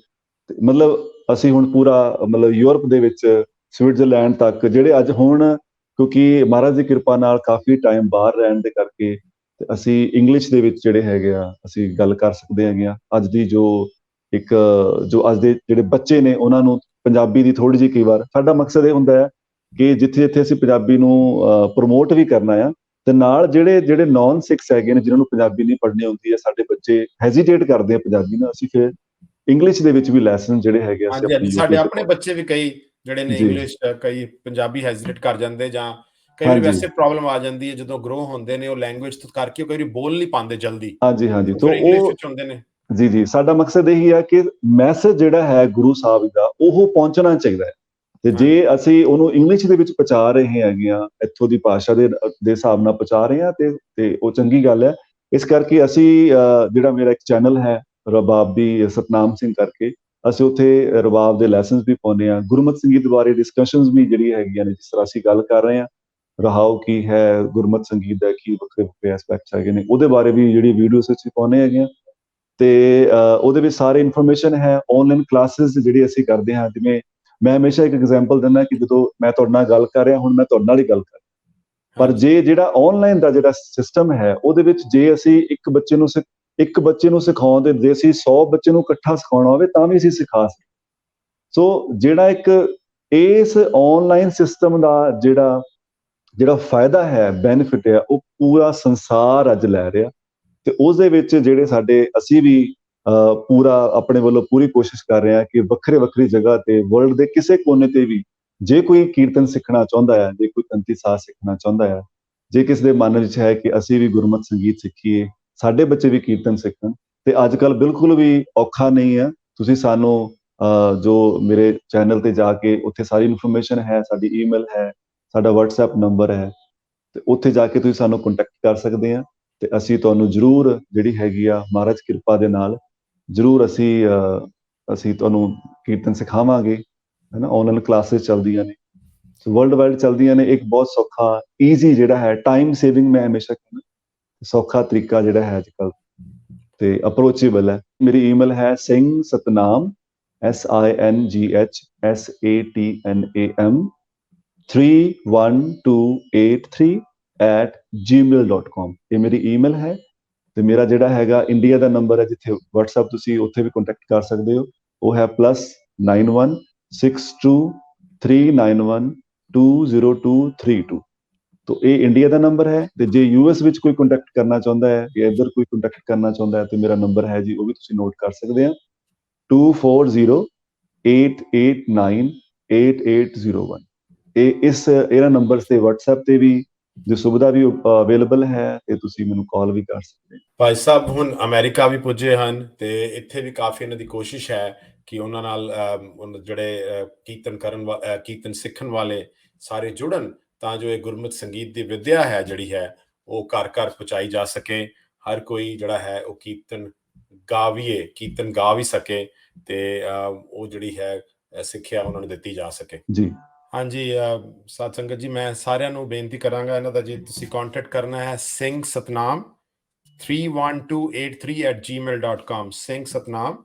ਮਤਲਬ ਅਸੀਂ ਹੁਣ ਪੂਰਾ, ਮਤਲਬ ਯੂਰਪ ਦੇ ਵਿੱਚ, ਸਵਿਟਜ਼ਰਲੈਂਡ ਤੱਕ, ਜਿਹੜੇ ਅੱਜ ਹੁਣ, ਕਿਉਂਕਿ ਮਹਾਰਾਜ ਦੀ ਕਿਰਪਾ ਨਾਲ ਕਾਫੀ ਟਾਈਮ ਬਾਹਰ ਰਹਿਣ ਦੇ ਕਰਕੇ, ਤੇ ਅਸੀਂ ਇੰਗਲਿਸ਼ ਦੇ ਵਿੱਚ ਜਿਹੜੇ ਹੈਗੇ ਆ ਅਸੀਂ ਗੱਲ ਕਰ ਸਕਦੇ ਹੈਗੇ ਆ। ਅੱਜ ਦੀ ਜੋ ਅੱਜ ਦੇ ਜਿਹੜੇ ਬੱਚੇ ਨੇ, ਉਹਨਾਂ ਨੂੰ ਪੰਜਾਬੀ ਦੀ ਥੋੜੀ ਜਿਹੀ, ਕਈ ਵਾਰ ਸਾਡਾ ਮਕਸਦ ਇਹ ਹੁੰਦਾ ਹੈ ਕਿ ਜਿੱਥੇ ਜਿੱਥੇ ਅਸੀਂ ਪੰਜਾਬੀ ਨੂੰ ਪ੍ਰਮੋਟ ਵੀ ਕਰਨਾ ਆ, ਤੇ ਨਾਲ ਜਿਹੜੇ ਨੌਨ ਸਿੱਖਸ ਹੈਗੇ ਨੇ, ਜਿਨ੍ਹਾਂ ਨੂੰ ਪੰਜਾਬੀ ਨਹੀਂ ਪੜ੍ਹਨੀ ਹੁੰਦੀ ਹੈ, ਸਾਡੇ ਬੱਚੇ ਹੈਜ਼ੀਟੇਟ ਕਰਦੇ ਆ ਪੰਜਾਬੀ ਨਾਲ, ਅਸੀਂ ਫਿਰ ਇੰਗਲਿਸ਼ ਦੇ ਵਿੱਚ ਵੀ ਲੈਸਨ ਜਿਹੜੇ ਹੈਗੇ ਅਸੀਂ ਸਾਡੇ ਆਪਣੇ ਬੱਚੇ ਵੀ ਕਈ ਜਿਹੜੇ ਨੇ ਇੰਗਲਿਸ਼, ਕਈ ਪੰਜਾਬੀ ਹੈਜ਼ੀਟੇਟ ਕਰ ਜਾਂਦੇ, ਜਾਂ ਕਈ ਵਾਰ ਵੈਸੇ ਪ੍ਰੋਬਲਮ ਆ ਜਾਂਦੀ ਹੈ ਜਦੋਂ ਗਰੋ ਹੁੰਦੇ ਨੇ, ਉਹ ਲੈਂਗੁਏਜ ਤੋਂ ਕਰਕੇ ਕਈ ਵਾਰ ਬੋਲ ਨਹੀਂ ਪਾਉਂਦੇ ਜਲਦੀ। ਹਾਂਜੀ ਤੋਂ ਇੰਗਲਿਸ਼ ਵਿੱਚ ਹੁੰਦੇ ਨੇ। ਜੀ ਸਾਡਾ ਮਕਸਦ ਇਹੀ ਹੈ ਕਿ ਮੈਸੇਜ ਜਿਹੜਾ ਹੈ ਗੁਰੂ ਸਾਹਿਬ ਦਾ, ਉਹ ਪਹੁੰਚਣਾ ਚਾਹੀਦਾ ਹੈ। ਤੇ ਜੇ ਅਸੀਂ ਉਹਨੂੰ ਇੰਗਲਿਸ਼ ਦੇ ਵਿੱਚ ਪਹੁੰਚਾ ਰਹੇ ਹੈਗੇ ਆ, ਇੱਥੋਂ ਦੀ ਭਾਸ਼ਾ ਦੇ ਹਿਸਾਬ ਨਾਲ ਪਹੁੰਚਾ ਰਹੇ ਹਾਂ, ਤੇ ਉਹ ਚੰਗੀ ਗੱਲ ਹੈ। ਇਸ ਕਰਕੇ ਅਸੀਂ ਜਿਹੜਾ ਮੇਰਾ ਇੱਕ ਚੈਨਲ ਹੈ ਰਬਾਬੀ ਸਤਨਾਮ ਸਿੰਘ ਕਰਕੇ, ਅਸੀਂ ਉੱਥੇ ਰਬਾਬ ਦੇ ਲੈਸਨਸ ਵੀ ਪਾਉਂਦੇ ਹਾਂ, ਗੁਰਮਤਿ ਸੰਗੀਤ ਬਾਰੇ ਡਿਸਕਸ਼ਨਸ ਵੀ ਜਿਹੜੀਆਂ ਹੈਗੀਆਂ ਨੇ, ਜਿਸ ਤਰ੍ਹਾਂ ਅਸੀਂ ਗੱਲ ਕਰ ਰਹੇ ਹਾਂ, ਰਹਾਉ ਕੀ ਹੈ, ਗੁਰਮਤਿ ਸੰਗੀਤ ਦਾ ਕੀ ਵੱਖਰੇ ਵੱਖਰੇ ਐਸਪੈਕਟਸ ਹੈਗੇ ਨੇ, ਉਹਦੇ ਬਾਰੇ ਵੀ ਜਿਹੜੀ ਵੀਡੀਓਸ ਅਸੀਂ ਪਾਉਂਦੇ ਹੈਗੇ ਆ। ਤੇ ਉਹਦੇ ਵਿੱਚ ਸਾਰੇ ਇਨਫੋਰਮੇਸ਼ਨ ਹੈ। ਆਨਲਾਈਨ ਕਲਾਸਿਸ ਜਿਹੜੀ ਅਸੀਂ ਕਰਦੇ ਹਾਂ, ਜਿਵੇਂ ਮੈਂ ਹਮੇਸ਼ਾ ਇੱਕ ਐਗਜ਼ਾਮਪਲ ਦਿੰਦਾ ਕਿ ਜਦੋਂ ਮੈਂ ਤੁਹਾਡੇ ਨਾਲ ਗੱਲ ਕਰ ਰਿਹਾ, ਹੁਣ ਮੈਂ ਤੁਹਾਡੇ ਨਾਲ ਹੀ ਗੱਲ ਕਰ ਰਿਹਾ, ਪਰ ਜੇ ਜਿਹੜਾ ਆਨਲਾਈਨ ਦਾ ਜਿਹੜਾ ਸਿਸਟਮ ਹੈ, ਉਹਦੇ ਵਿੱਚ ਜੇ ਅਸੀਂ ਇੱਕ ਬੱਚੇ ਨੂੰ ਸਿਖਾਉਂਦੇ, ਜੇ ਅਸੀਂ 100 ਬੱਚੇ ਨੂੰ ਇਕੱਠਾ ਸਿਖਾਉਣਾ ਹੋਵੇ ਤਾਂ ਵੀ ਅਸੀਂ ਸਿਖਾ ਸਕਦੇ। ਸੋ ਜਿਹੜਾ ਇੱਕ ਇਸ ਆਨਲਾਈਨ ਸਿਸਟਮ ਦਾ ਜਿਹੜਾ ਫਾਇਦਾ ਹੈ, ਬੈਨੀਫਿਟ ਹੈ, ਉਹ ਪੂਰਾ ਸੰਸਾਰ ਅੱਜ ਲੈ ਰਿਹਾ। ਤੇ ਉਸ ਦੇ ਵਿੱਚ ਜਿਹੜੇ ਅਸੀਂ ਵੀ ਪੂਰਾ ਆਪਣੇ ਵੱਲੋਂ ਪੂਰੀ ਕੋਸ਼ਿਸ਼ ਕਰ ਰਹੇ ਹਾਂ ਕਿ ਵੱਖਰੀ ਜਗ੍ਹਾ ਤੇ, ਵਰਲਡ ਦੇ ਕਿਸੇ ਕੋਨੇ ਤੇ ਵੀ, ਜੇ ਕੋਈ ਕੀਰਤਨ ਸਿੱਖਣਾ ਚਾਹੁੰਦਾ ਹੈ, ਜੇ ਕੋਈ ਤੰਤੀ ਸਾਜ਼ ਸਿੱਖਣਾ ਚਾਹੁੰਦਾ ਹੈ, ਜੇ ਕਿਸੇ ਦੇ ਮਨ ਵਿੱਚ ਹੈ ਕਿ ਅਸੀਂ ਵੀ ਗੁਰਮਤਿ ਸੰਗੀਤ ਸਿੱਖੀਏ, ਸਾਡੇ ਬੱਚੇ ਵੀ ਕੀਰਤਨ ਸਿੱਖਣ, ਤੇ ਅੱਜ ਕੱਲ੍ਹ ਬਿਲਕੁਲ ਵੀ ਔਖਾ ਨਹੀਂ ਹੈ। ਤੁਸੀਂ ਸਾਨੂੰ ਜੋ ਮੇਰੇ ਚੈਨਲ ਤੇ ਜਾ ਕੇ ਉੱਥੇ ਸਾਰੀ ਇਨਫੋਰਮੇਸ਼ਨ ਹੈ, ਸਾਡੀ ਈਮੇਲ ਹੈ, ਸਾਡਾ WhatsApp ਨੰਬਰ ਹੈ, ਤੇ ਉੱਥੇ ਜਾ ਕੇ ਤੁਸੀਂ ਸਾਨੂੰ ਕੰਟੈਕਟ ਕਰ ਸਕਦੇ ਆ ਤੇ ਅਸੀਂ ਤੁਹਾਨੂੰ ਜ਼ਰੂਰ ਜਿਹੜੀ ਹੈਗੀ ਆ ਮਹਾਰਾਜ ਕਿਰਪਾ ਦੇ ਨਾਲ ਜ਼ਰੂਰ ਅਸੀਂ ਤੁਹਾਨੂੰ ਕੀਰਤਨ ਸਿਖਾਵਾਂਗੇ, ਹੈ ਨਾ। ਆਨਲਾਈਨ ਕਲਾਸਿਸ ਚੱਲਦੀਆਂ ਨੇ, ਵਰਲਡ ਵਾਈਡ ਚੱਲਦੀਆਂ ਨੇ। ਇੱਕ ਬਹੁਤ ਸੌਖਾ ਈਜ਼ੀ ਜਿਹੜਾ ਹੈ, ਟਾਈਮ ਸੇਵਿੰਗ, ਮੈਂ ਹਮੇਸ਼ਾ ਕਹਿੰਦਾ ਸੌਖਾ ਤਰੀਕਾ ਜਿਹੜਾ ਹੈ ਅੱਜ ਕੱਲ੍ਹ ਤੇ ਅਪਰੋਚੇਬਲ ਹੈ। ਮੇਰੀ ਈਮੇਲ ਹੈ ਸਿੰਘ ਸਤਨਾਮ SINGHSATNAM 31283 ਇਹ ਮੇਰੀ ਈਮੇਲ ਹੈ। ਤੇ ਮੇਰਾ ਜਿਹੜਾ ਹੈਗਾ ਇੰਡੀਆ ਦਾ ਨੰਬਰ ਹੈ, ਜਿੱਥੇ WhatsApp ਤੁਸੀਂ ਉੱਥੇ ਵੀ ਕੰਟੈਕਟ ਕਰ ਸਕਦੇ ਹੋ, ਉਹ ਹੈ +916239120232। ਤੋ ਇਹ ਇੰਡੀਆ ਦਾ ਨੰਬਰ ਹੈ। ਤੇ ਜੇ US ਵਿੱਚ ਕੋਈ ਕੰਟੈਕਟ ਕਰਨਾ ਚਾਹੁੰਦਾ ਹੈ ਜਾਂ ਇੱਧਰ ਕੋਈ ਕੰਟੈਕਟ ਕਰਨਾ ਚਾਹੁੰਦਾ ਹੈ ਤੇ ਮੇਰਾ ਨੰਬਰ ਹੈ ਜੀ, ਉਹ ਵੀ ਤੁਸੀਂ ਨੋਟ ਕਰ ਸਕਦੇ ਆ, 2408898801। ਇਹਨਾਂ ਨੰਬਰ ਤੇ WhatsApp ਤੇ ਵੀ ਜੋ ਸੁਵਿਧਾ ਵੀ ਅਵੇਲੇਬਲ ਹੈ ਤੇ ਤੁਸੀਂ ਮੈਨੂੰ ਕਾਲ ਵੀ ਕਰ ਸਕਦੇ ਹੋ। ਭਾਈ ਸਾਹਿਬ ਹੁਣ ਅਮਰੀਕਾ ਵੀ ਪੁੱਜੇ ਹਨ ਤੇ ਇੱਥੇ ਵੀ ਕਾਫੀ ਇਹਨਾਂ ਦੀ ਕੋਸ਼ਿਸ਼ ਹੈ ਕਿ ਉਹਨਾਂ ਨਾਲ ਜਿਹੜੇ ਕੀਰਤਨ ਸਿੱਖਣ ਵਾਲੇ ਸਾਰੇ ਜੁੜਨ, ਤਾਂ ਜੋ ਇਹ ਗੁਰਮਤਿ ਸੰਗੀਤ ਦੀ ਵਿਦਿਆ ਹੈ ਜਿਹੜੀ ਹੈ ਉਹ ਘਰ ਘਰ ਪਹੁੰਚਾਈ ਜਾ ਸਕੇ। ਹਰ ਕੋਈ ਜਿਹੜਾ ਹੈ ਉਹ ਕੀਰਤਨ ਗਾ ਵੀ ਸਕੇ ਤੇ ਉਹ ਜਿਹੜੀ ਹੈ ਸਿੱਖਿਆ ਉਹਨਾਂ ਨੂੰ ਦਿੱਤੀ ਜਾ ਸਕੇ ਜੀ। ਹਾਂਜੀ ਸਾਧ ਸੰਗਤ ਜੀ, ਮੈਂ ਸਾਰਿਆਂ ਨੂੰ ਬੇਨਤੀ ਕਰਾਂਗਾ ਇਹਨਾਂ ਦਾ ਜੇ ਤੁਸੀਂ ਕੰਟੈਕਟ ਕਰਨਾ ਹੈ ਸਿੰਘ ਸਤਨਾਮ 31283@gmail.com, ਸਿੰਘ ਸਤਨਾਮ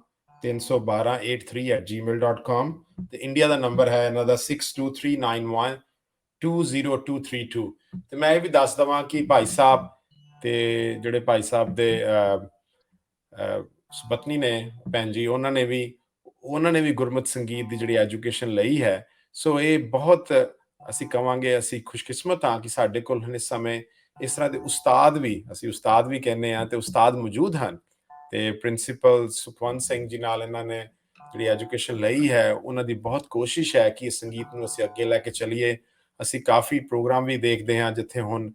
31283@gmail.com। ਤੇ ਇੰਡੀਆ ਦਾ ਨੰਬਰ ਹੈ ਇਹਨਾਂ ਦਾ 6239120232। ਤੇ ਮੈਂ ਇਹ ਵੀ ਦੱਸ ਦੇਵਾਂ ਕਿ ਭਾਈ ਸਾਹਿਬ ਤੇ ਜਿਹੜੇ ਭਾਈ ਸਾਹਿਬ ਦੇ ਸੁਪਤਨੀ ਨੇ ਭੈਣ ਜੀ, ਉਹਨਾਂ ਨੇ ਵੀ ਗੁਰਮਤਿ ਸੰਗੀਤ ਦੀ ਜਿਹੜੀ ਐਜੂਕੇਸ਼ਨ ਲਈ ਹੈ। ਸੋ ਇਹ ਬਹੁਤ ਅਸੀਂ ਕਵਾਂਗੇ, ਅਸੀਂ ਖੁਸ਼ਕਿਸਮਤ ਹਾਂ ਕਿ ਸਾਡੇ ਕੋਲ ਇਸ ਸਮੇਂ ਇਸ ਤਰ੍ਹਾਂ ਦੇ ਉਸਤਾਦ ਵੀ ਕਹਿੰਦੇ ਹਾਂ ਤੇ ਉਸਤਾਦ ਮੌਜੂਦ ਹਨ। ਤੇ ਪ੍ਰਿੰਸੀਪਲ ਸੁਖਵੰਤ ਸਿੰਘ ਜੀ ਨਾਲ ਇਹਨਾਂ ਨੇ ਜਿਹੜੀ ਐਜੂਕੇਸ਼ਨ ਲਈ ਹੈ, ਉਹਨਾਂ ਦੀ ਬਹੁਤ ਕੋਸ਼ਿਸ਼ ਹੈ ਕਿ ਇਸ ਸੰਗੀਤ ਨੂੰ ਅਸੀਂ ਅੱਗੇ ਲੈ ਕੇ ਚੱਲੀਏ। ਅਸੀਂ ਕਾਫੀ ਪ੍ਰੋਗਰਾਮ ਵੀ ਦੇਖਦੇ ਹਾਂ ਜਿੱਥੇ ਹੁਣ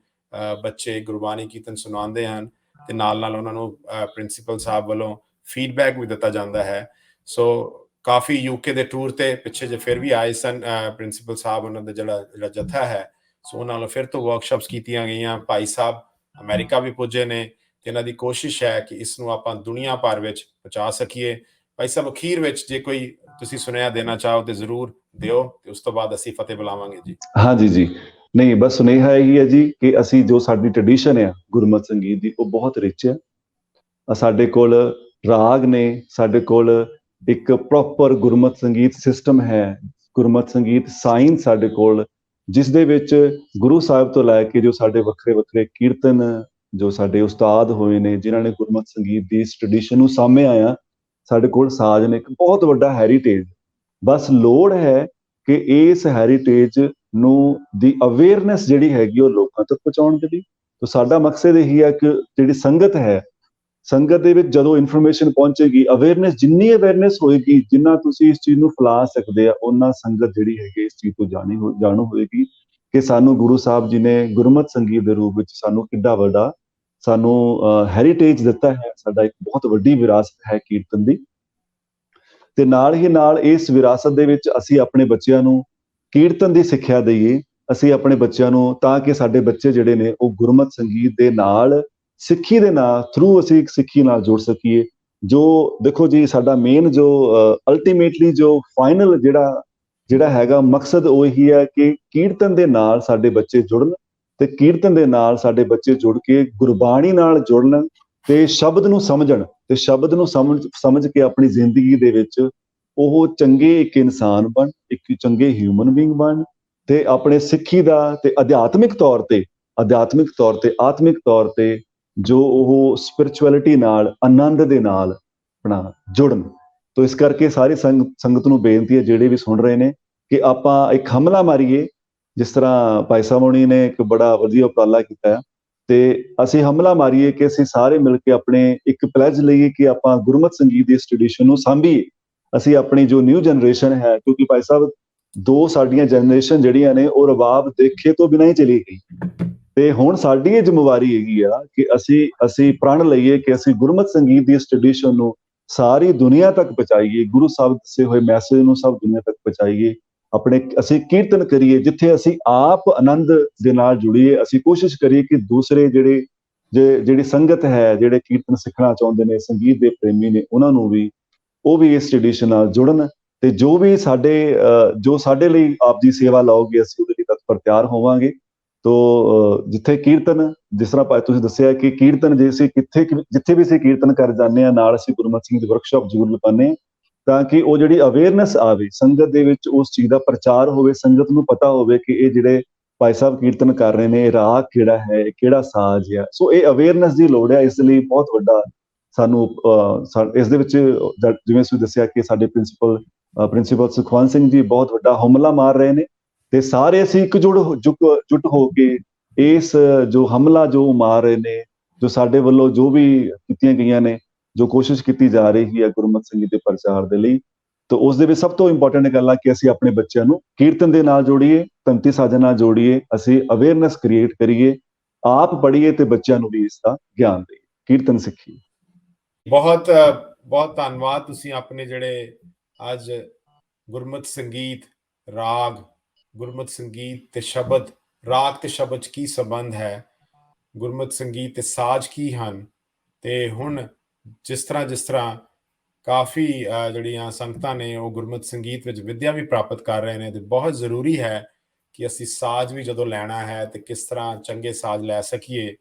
ਬੱਚੇ ਗੁਰਬਾਣੀ ਕੀਰਤਨ ਸੁਣਾਉਂਦੇ ਹਨ ਤੇ ਨਾਲ ਉਹਨਾਂ ਨੂੰ ਪ੍ਰਿੰਸੀਪਲ ਸਾਹਿਬ ਵੱਲੋਂ ਫੀਡਬੈਕ ਵੀ ਦਿੱਤਾ ਜਾਂਦਾ ਹੈ। ਸੋ ਕਾਫੀ UK ਦੇ ਟੂਰ ਤੇ ਪਿੱਛੇ ਜੇ ਫਿਰ ਵੀ ਆਏ ਸਨ ਪ੍ਰਿੰਸੀਪਲ ਸਾਹਿਬ, ਉਹਨਾਂ ਦਾ ਜਿਹੜਾ ਜਥਾ ਹੈ, ਸੋ ਉਹਨਾਂ ਨਾਲ ਫਿਰ ਤੋਂ ਵਰਕਸ਼ਾਪਸ ਕੀਤੀਆਂ ਗਈਆਂ। ਭਾਈ ਸਾਹਿਬ ਅਮਰੀਕਾ ਵੀ ਪੁੱਜੇ ਨੇ ਤੇ ਇਹਨਾਂ ਦੀ ਕੋਸ਼ਿਸ਼ ਹੈ ਕਿ ਇਸ ਨੂੰ ਆਪਾਂ ਦੁਨੀਆ ਭਰ ਵਿੱਚ ਪਹੁੰਚਾ ਸਕੀਏ। ਭਾਈ ਸਾਹਿਬ ਅਖੀਰ ਵਿੱਚ ਜੇ ਕੋਈ ਤੁਸੀਂ ਸੁਨੇਹਾ ਦੇਣਾ ਚਾਹੋ ਤੇ ਜ਼ਰੂਰ ਦਿਓ ਤੇ ਉਸ ਤੋਂ ਬਾਅਦ ਅਸੀਂ ਫਤਿਹ ਬੁਲਾਵਾਂਗੇ ਜੀ। ਹਾਂਜੀ ਜੀ, ਨਹੀਂ ਬਸ ਸੁਨੇਹਾ ਇਹੀ ਹੈ ਜੀ ਕਿ ਅਸੀਂ ਜੋ ਸਾਡੀ ਟ੍ਰੈਡੀਸ਼ਨ ਹੈ ਗੁਰਮਤਿ ਸੰਗੀਤ ਦੀ, ਉਹ ਬਹੁਤ ਰਿਚ ਹੈ। ਸਾਡੇ ਕੋਲ ਰਾਗ ਨੇ, ਸਾਡੇ ਕੋਲ ਇੱਕ ਪ੍ਰੋਪਰ ਗੁਰਮਤਿ ਸੰਗੀਤ ਸਿਸਟਮ ਹੈ, ਗੁਰਮਤਿ ਸੰਗੀਤ ਸਾਇੰਸ ਸਾਡੇ ਕੋਲ, ਜਿਸ ਦੇ ਵਿੱਚ ਗੁਰੂ ਸਾਹਿਬ ਤੋਂ ਲੈ ਕੇ ਜੋ ਸਾਡੇ ਵੱਖਰੇ ਵੱਖਰੇ ਕੀਰਤਨ, ਜੋ ਸਾਡੇ ਉਸਤਾਦ ਹੋਏ ਨੇ ਜਿਨ੍ਹਾਂ ਨੇ ਗੁਰਮਤਿ ਸੰਗੀਤ ਦੀ ਇਸ ਟ੍ਰੈਡੀਸ਼ਨ ਨੂੰ ਸਾਂਭਿਆ ਆ, ਸਾਡੇ ਕੋਲ ਸਾਜ਼ ਨੇ, ਇੱਕ ਬਹੁਤ ਵੱਡਾ ਹੈਰੀਟੇਜ। ਬਸ ਲੋੜ ਹੈ ਕਿ ਇਸ ਹੈਰੀਟੇਜ ਨੂੰ ਦੀ ਅਵੇਅਰਨੈਸ ਜਿਹੜੀ ਹੈਗੀ ਉਹ ਲੋਕਾਂ ਤੱਕ ਪਹੁੰਚਾਉਣ ਦੀ। ਤਾਂ ਸਾਡਾ ਮਕਸਦ ਇਹੀ ਹੈ ਕਿ ਜਿਹੜੀ ਸੰਗਤ ਦੇ ਵਿੱਚ ਜਦੋਂ ਇਨਫੋਰਮੇਸ਼ਨ ਪਹੁੰਚੇਗੀ, ਅਵੇਅਰਨੈਸ, ਜਿੰਨੀ ਅਵੇਅਰਨੈਸ ਹੋਏਗੀ, ਜਿੰਨਾ ਤੁਸੀਂ ਇਸ ਚੀਜ਼ ਨੂੰ ਫੈਲਾ ਸਕਦੇ ਆ, ਉਹਨਾਂ ਸੰਗਤ ਜਿਹੜੀ ਹੈਗੀ ਇਸ ਚੀਜ਼ ਤੋਂ ਜਾਣੂ ਹੋਏਗੀ ਕਿ ਸਾਨੂੰ ਗੁਰੂ ਸਾਹਿਬ ਜੀ ਨੇ ਗੁਰਮਤਿ ਸੰਗੀਤ ਦੇ ਰੂਪ ਵਿੱਚ ਸਾਨੂੰ ਕਿੱਡਾ ਵੱਡਾ ਹੈਰੀਟੇਜ ਦਿੱਤਾ ਹੈ। ਸਾਡਾ ਇੱਕ ਬਹੁਤ ਵੱਡੀ ਵਿਰਾਸਤ ਹੈ ਕੀਰਤਨ ਦੀ। ਤੇ ਨਾਲ ਹੀ ਨਾਲ ਇਸ ਵਿਰਾਸਤ ਦੇ ਵਿੱਚ ਅਸੀਂ ਆਪਣੇ ਬੱਚਿਆਂ ਨੂੰ ਕੀਰਤਨ ਦੀ ਸਿੱਖਿਆ ਦਈਏ, ਅਸੀਂ ਆਪਣੇ ਬੱਚਿਆਂ ਨੂੰ, ਤਾਂ ਕਿ ਸਾਡੇ ਬੱਚੇ ਜਿਹੜੇ ਨੇ ਉਹ ਗੁਰਮਤਿ ਸੰਗੀਤ ਦੇ ਨਾਲ, ਸਿੱਖੀ ਦੇ ਨਾਲ ਥਰੂ ਅਸੀਂ ਸਿੱਖੀ ਨਾਲ ਜੁੜ ਸਕੀਏ। ਜੋ ਦੇਖੋ ਜੀ, ਸਾਡਾ ਮੇਨ ਜੋ ਅਲਟੀਮੇਟਲੀ ਜੋ ਫਾਈਨਲ ਜਿਹੜਾ ਹੈਗਾ ਮਕਸਦ, ਉਹ ਇਹੀ ਹੈ ਕਿ ਕੀਰਤਨ ਦੇ ਨਾਲ ਸਾਡੇ ਬੱਚੇ ਜੁੜਨ ਤੇ ਕੀਰਤਨ ਦੇ ਨਾਲ ਸਾਡੇ ਬੱਚੇ ਜੁੜ ਕੇ ਗੁਰਬਾਣੀ ਨਾਲ ਜੁੜਨ ਤੇ ਸ਼ਬਦ ਨੂੰ ਸਮਝਣ ਤੇ ਸ਼ਬਦ ਨੂੰ ਸਮਝ ਕੇ ਆਪਣੀ ਜ਼ਿੰਦਗੀ ਦੇ ਵਿੱਚ ਉਹ ਚੰਗੇ ਇੱਕ ਇਨਸਾਨ ਬਣ, ਇੱਕ ਚੰਗੇ ਹਿਊਮਨ ਬੀਇੰਗ ਬਣ ਤੇ ਆਪਣੇ ਸਿੱਖੀ ਦਾ ਤੇ ਆਤਮਿਕ ਤੌਰ ਤੇ ਜੋ ਉਹ ਸਪਿਰਿਚੁਅਲਿਟੀ ਨਾਲ, ਆਨੰਦ ਦੇ ਨਾਲ ਆਪਣਾ ਜੁੜਨ। ਤੋ ਇਸ ਕਰਕੇ ਸਾਰੀ ਸੰਗਤ ਨੂੰ ਬੇਨਤੀ ਹੈ, ਜਿਹੜੇ ਵੀ ਸੁਣ ਰਹੇ ਨੇ, ਕਿ ਆਪਾਂ ਇੱਕ ਹਮਲਾ ਮਾਰੀਏ, ਜਿਸ ਤਰ੍ਹਾਂ ਭਾਈ ਸਾਹਿਬ ਹੋਣੀ ਨੇ ਇੱਕ ਬੜਾ ਵਧੀਆ ਉਪਰਾਲਾ ਕੀਤਾ ਹੈ, ਤੇ ਅਸੀਂ ਹਮਲਾ ਮਾਰੀਏ ਕਿ ਅਸੀਂ ਸਾਰੇ ਮਿਲ ਕੇ ਆਪਣੇ ਇੱਕ ਪਲੈਜ ਲਈਏ ਕਿ ਆਪਾਂ ਗੁਰਮਤਿ ਸੰਗੀਤ ਦੀ ਇਸ ਟ੍ਰੈਡੀਸ਼ਨ ਨੂੰ ਸਾਂਭੀਏ। ਅਸੀਂ ਆਪਣੀ ਜੋ ਨਿਊ ਜਨਰੇਸ਼ਨ ਹੈ, ਕਿਉਂਕਿ ਭਾਈ ਸਾਹਿਬ ਦੋ ਸਾਡੀਆਂ ਜਨਰੇਸ਼ਨ ਜਿਹੜੀਆਂ ਨੇ ਉਹ ਰਬਾਬ ਦੇਖੇ ਤੋਂ ਬਿਨਾਂ ਹੀ ਚਲੀ ਗਈ, ਤੇ ਹੁਣ ਸਾਡੀ ਇਹ ਜ਼ਿੰਮੇਵਾਰੀ ਹੈਗੀ ਆ ਕਿ ਅਸੀਂ ਪ੍ਰਣ ਲਈਏ ਕਿ ਅਸੀਂ ਗੁਰਮਤਿ ਸੰਗੀਤ ਦੀ ਇਸ ਟ੍ਰੈਡੀਸ਼ਨ ਨੂੰ ਸਾਰੀ ਦੁਨੀਆ ਤੱਕ ਪਹੁੰਚਾਈਏ, ਗੁਰੂ ਸਾਹਿਬ ਦੱਸੇ ਹੋਏ ਮੈਸੇਜ ਨੂੰ ਸਭ ਦੁਨੀਆ ਤੱਕ ਪਹੁੰਚਾਈਏ। ਆਪਣੇ ਅਸੀਂ ਕੀਰਤਨ ਕਰੀਏ, ਜਿੱਥੇ ਅਸੀਂ ਆਪ ਆਨੰਦ ਦੇ ਨਾਲ ਜੁੜੀਏ। ਅਸੀਂ ਕੋਸ਼ਿਸ਼ ਕਰੀਏ ਕਿ ਦੂਸਰੇ ਜਿਹੜੀ ਸੰਗਤ ਹੈ, ਜਿਹੜੇ ਕੀਰਤਨ ਸਿੱਖਣਾ ਚਾਹੁੰਦੇ ਨੇ, ਸੰਗੀਤ ਦੇ ਪ੍ਰੇਮੀ ਨੇ, ਉਹਨਾਂ ਨੂੰ ਵੀ ਉਹ ਵੀ ਇਸ ਟ੍ਰੈਡੀਸ਼ਨ ਨਾਲ ਜੁੜਨ, ਤੇ ਜੋ ਵੀ ਜੋ ਸਾਡੇ ਲਈ ਆਪ ਦੀ ਸੇਵਾ ਲਾਓਗੇ, ਅਸੀਂ ਉਹਦੇ ਲਈ ਤਤਪਰ ਤਿਆਰ ਹੋਵਾਂਗੇ। ਤੋ ਜਿੱਥੇ ਕੀਰਤਨ, ਜਿਸ ਤਰ੍ਹਾਂ ਤੁਸੀਂ ਦੱਸਿਆ ਕਿ ਕੀਰਤਨ ਜੇ ਅਸੀਂ ਜਿੱਥੇ ਵੀ ਅਸੀਂ ਕੀਰਤਨ ਕਰ ਜਾਂਦੇ ਹਾਂ, ਨਾਲ ਅਸੀਂ ਗੁਰਮਤਿ ਸਿੰਘ ਦੀ ਵਰਕਸ਼ਾਪ ਜ਼ਰੂਰ ਲਗਾਉਂਦੇ, ਤਾਂ ਕਿ ਉਹ ਜਿਹੜੀ ਅਵੇਅਰਨੈਸ ਆਵੇ ਸੰਗਤ ਦੇ ਵਿੱਚ, ਉਸ ਚੀਜ਼ ਦਾ ਪ੍ਰਚਾਰ ਹੋਵੇ, ਸੰਗਤ ਨੂੰ ਪਤਾ ਹੋਵੇ ਕਿ ਇਹ ਜਿਹੜੇ ਭਾਈ ਸਾਹਿਬ ਕੀਰਤਨ ਕਰ ਰਹੇ ਨੇ, ਰਾਗ ਕਿਹੜਾ ਹੈ, ਕਿਹੜਾ ਸਾਜ਼ ਹੈ। ਸੋ ਇਹ ਅਵੇਅਰਨੈਸ ਦੀ ਲੋੜ ਹੈ। ਇਸ ਲਈ ਬਹੁਤ ਵੱਡਾ ਸਾਨੂੰ ਇਸ ਦੇ ਵਿੱਚ, ਜਿਵੇਂ ਤੁਸੀਂ ਦੱਸਿਆ ਕਿ ਸਾਡੇ ਪ੍ਰਿੰਸੀਪਲ ਸੁਖਵੰਤ ਸਿੰਘ ਜੀ ਬਹੁਤ ਵੱਡਾ ਹਮਲਾ ਮਾਰ ਰਹੇ ਨੇ, ਤੇ ਸਾਰੇ ਅਸੀਂ ਜੁਟ ਹੋ ਕੇ ਇਸ ਜੋ ਹਮਲਾ ਜੋ ਮਾਰ ਰਹੇ ਨੇ, ਜੋ ਸਾਡੇ ਵੱਲੋਂ ਜੋ ਵੀ ਕੀਤੀਆਂ ਗਈਆਂ ਨੇ, ਜੋ ਕੋਸ਼ਿਸ਼ ਕੀਤੀ ਜਾ ਰਹੀ ਹੈ ਗੁਰਮਤਿ ਸੰਗੀਤ ਦੇ ਪ੍ਰਚਾਰ ਦੇ ਲਈ, ਤਾਂ ਉਸ ਦੇ ਵਿੱਚ ਸਭ ਤੋਂ ਇੰਪੋਰਟੈਂਟ ਗੱਲ ਹੈ ਕਿ ਅਸੀਂ ਆਪਣੇ ਬੱਚਿਆਂ ਨੂੰ ਕੀਰਤਨ ਦੇ ਨਾਲ ਜੋੜੀਏ, ਧਮਤੀ ਸਾਜਨ ਨਾਲ ਜੋੜੀਏ, ਅਸੀਂ ਅਵੇਅਰਨੈਸ ਕ੍ਰੀਏਟ ਕਰੀਏ, ਆਪ ਪੜ੍ਹੀਏ ਤੇ ਬੱਚਿਆਂ ਨੂੰ ਵੀ ਇਸ ਦਾ ਗਿਆਨ ਦੇਈਏ, ਕੀਰਤਨ ਸਿੱਖੀਏ। ਬਹੁਤ ਬਹੁਤ ਧੰਨਵਾਦ। ਤੁਸੀਂ ਆਪਣੇ ਜਿਹੜੇ ਅੱਜ ਗੁਰਮਤਿ ਸੰਗੀਤ, ਰਾਗ, ਗੁਰਮਤਿ ਸੰਗੀਤ ਤੇ ਸ਼ਬਦ, ਰਾਗ ਤੇ ਸ਼ਬਦ 'ਚ ਕੀ ਸੰਬੰਧ ਹੈ, ਗੁਰਮਤਿ ਸੰਗੀਤ ਤੇ ਸਾਜ਼ ਕੀ ਹਨ, ਤੇ ਹੁਣ ਜਿਸ ਤਰ੍ਹਾਂ ਕਾਫੀ ਜਿਹੜੀਆਂ ਸੰਗਤਾਂ ਨੇ ਉਹ ਗੁਰਮਤਿ ਸੰਗੀਤ ਵਿੱਚ ਵਿੱਦਿਆ ਵੀ ਪ੍ਰਾਪਤ ਕਰ ਰਹੇ ਨੇ, ਤੇ ਬਹੁਤ ਜ਼ਰੂਰੀ ਹੈ ਕਿ ਅਸੀਂ ਸਾਜ਼ ਵੀ ਜਦੋਂ ਲੈਣਾ ਹੈ ਤੇ ਕਿਸ ਤਰ੍ਹਾਂ ਚੰਗੇ ਸਾਜ਼ ਲੈ ਸਕੀਏ,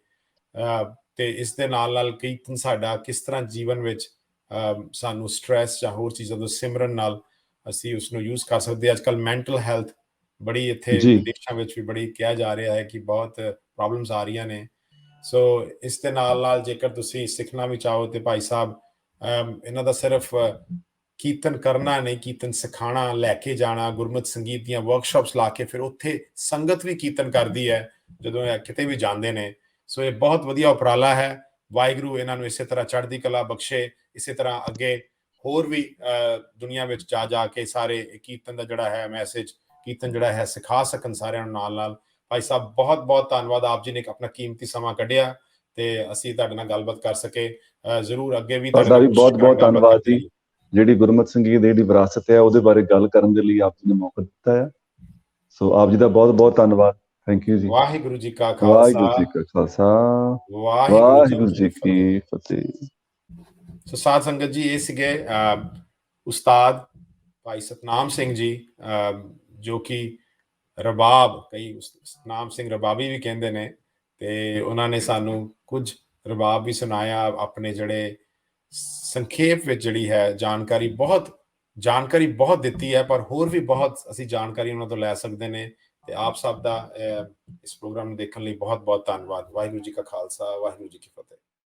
ਤੇ ਇਸ ਦੇ ਨਾਲ ਕੀਰਤਨ ਸਾਡਾ ਕਿਸ ਤਰ੍ਹਾਂ ਜੀਵਨ ਵਿੱਚ ਸਾਨੂੰ ਸਟ੍ਰੈਸ ਜਾਂ ਹੋਰ ਚੀਜ਼ਾਂ ਤੋਂ ਸਿਮਰਨ ਨਾਲ ਅਸੀਂ ਉਸ ਨੂੰ ਯੂਜ਼ ਕਰ ਸਕਦੇ। ਅੱਜ ਕੱਲ੍ਹ ਮੈਂਟਲ ਹੈਲਥ ਬੜੀ ਇੱਥੇ ਵਿਦੇਸ਼ਾਂ ਵਿੱਚ ਵੀ ਬੜੀ ਕਿਹਾ ਜਾ ਰਿਹਾ ਹੈ ਕਿ ਬਹੁਤ ਪ੍ਰੋਬਲਮਸ ਆ ਰਹੀਆਂ ਨੇ। ਸੋ ਇਸ ਦੇ ਨਾਲ ਜੇਕਰ ਤੁਸੀਂ ਸਿੱਖਣਾ ਵੀ ਚਾਹੋ ਤੇ ਭਾਈ ਸਾਹਿਬ ਇਹਨਾਂ ਦਾ ਸਿਰਫ ਕੀਰਤਨ ਕਰਨਾ ਨਹੀਂ, ਕੀਰਤਨ ਸਿਖਾਉਣਾ, ਲੈ ਕੇ ਜਾਣਾ, ਗੁਰਮਤਿ ਸੰਗੀਤ ਦੀਆਂ ਵਰਕਸ਼ਾਪਸ ਲਾ ਕੇ ਫਿਰ ਉੱਥੇ ਸੰਗਤ ਵੀ ਕੀਰਤਨ ਕਰਦੀ ਹੈ ਜਦੋਂ ਇਹ ਕਿਤੇ ਵੀ ਜਾਂਦੇ ਨੇ। ਸੋ ਇਹ ਬਹੁਤ ਵਧੀਆ ਉਪਰਾਲਾ ਹੈ। ਵਾਹਿਗੁਰੂ ਇਹਨਾਂ ਨੂੰ ਇਸੇ ਤਰ੍ਹਾਂ ਚੜ੍ਹਦੀ ਕਲਾ ਬਖਸ਼ੇ, ਇਸੇ ਤਰ੍ਹਾਂ ਅੱਗੇ ਹੋਰ ਵੀ ਦੁਨੀਆ ਵਿੱਚ ਜਾ ਕੇ ਸਾਰੇ ਕੀਰਤਨ ਦਾ ਜਿਹੜਾ ਹੈ ਮੈਸੇਜ, ਕੀਰਤਨ ਜਿਹੜਾ ਹੈ ਸਿਖਾ ਸਕਣ ਸਾਰਿਆਂ ਨੂੰ ਨਾਲ। ਭਾਈ ਸਾਹਿਬ ਬਹੁਤ ਬਹੁਤ ਧੰਨਵਾਦ, ਆਪ ਜੀ ਨੇ ਆਪਣਾ ਕੀਮਤੀ ਸਮਾਂ ਕੱਢਿਆ ਤੇ ਅਸੀਂ ਤੁਹਾਡੇ ਨਾਲ ਗੱਲਬਾਤ ਕਰ ਸਕੇ। ਜ਼ਰੂਰ ਅੱਗੇ ਵੀ ਤੁਹਾਡਾ ਵੀ ਬਹੁਤ ਬਹੁਤ ਧੰਨਵਾਦ ਜੀ, ਜਿਹੜੀ ਗੁਰਮਤਿ ਸੰਗੀਤ ਦੀ ਜਿਹੜੀ ਵਿਰਾਸਤ ਹੈ ਉਹਦੇ ਬਾਰੇ ਗੱਲ ਕਰਨ ਦੇ ਲਈ ਆਪ ਜੀ ਨੇ ਮੌਕਾ ਦਿੱਤਾ ਹੈ। ਸੋ ਆਪ ਜੀ ਦਾ ਬਹੁਤ ਬਹੁਤ ਧੰਨਵਾਦ। ਥੈਂਕ ਯੂ ਜੀ। ਵਾਹਿਗੁਰੂ ਜੀ ਕਾ ਖਾਲਸਾ, ਵਾਹਿਗੁਰੂ ਜੀ ਕੀ ਫਤਿਹ। ਸੋ ਸਾਧ ਸੰਗਤ ਜੀ, ਇਹ ਸੀਗੇ ਉਸਤਾਦ ਭਾਈ ਸਤਨਾਮ ਸਿੰਘ ਜੀ, ਜੋ ਕਿ ਰਬਾਬ, ਕਈ ਸਤਨਾਮ ਸਿੰਘ ਰਬਾਬੀ ਵੀ ਕਹਿੰਦੇ ਨੇ, ਤੇ ਉਹਨਾਂ ਨੇ ਸਾਨੂੰ ਕੁਝ ਰਬਾਬ ਵੀ ਸੁਣਾਇਆ। ਆਪਣੇ ਜਿਹੜੇ ਸੰਖੇਪ ਵਿੱਚ ਜਿਹੜੀ ਹੈ ਜਾਣਕਾਰੀ ਬਹੁਤ ਦਿੱਤੀ ਹੈ, ਪਰ ਹੋਰ ਵੀ ਬਹੁਤ ਅਸੀਂ ਜਾਣਕਾਰੀ ਉਹਨਾਂ ਤੋਂ ਲੈ ਸਕਦੇ ਨੇ। ਤੇ ਆਪ ਸਭ ਦਾ ਇਸ ਪ੍ਰੋਗਰਾਮ ਨੂੰ ਦੇਖਣ ਲਈ ਬਹੁਤ ਬਹੁਤ ਧੰਨਵਾਦ। ਵਾਹਿਗੁਰੂ ਜੀ ਕਾ ਖਾਲਸਾ, ਵਾਹਿਗੁਰੂ ਜੀ ਕੀ ਫਤਿਹ।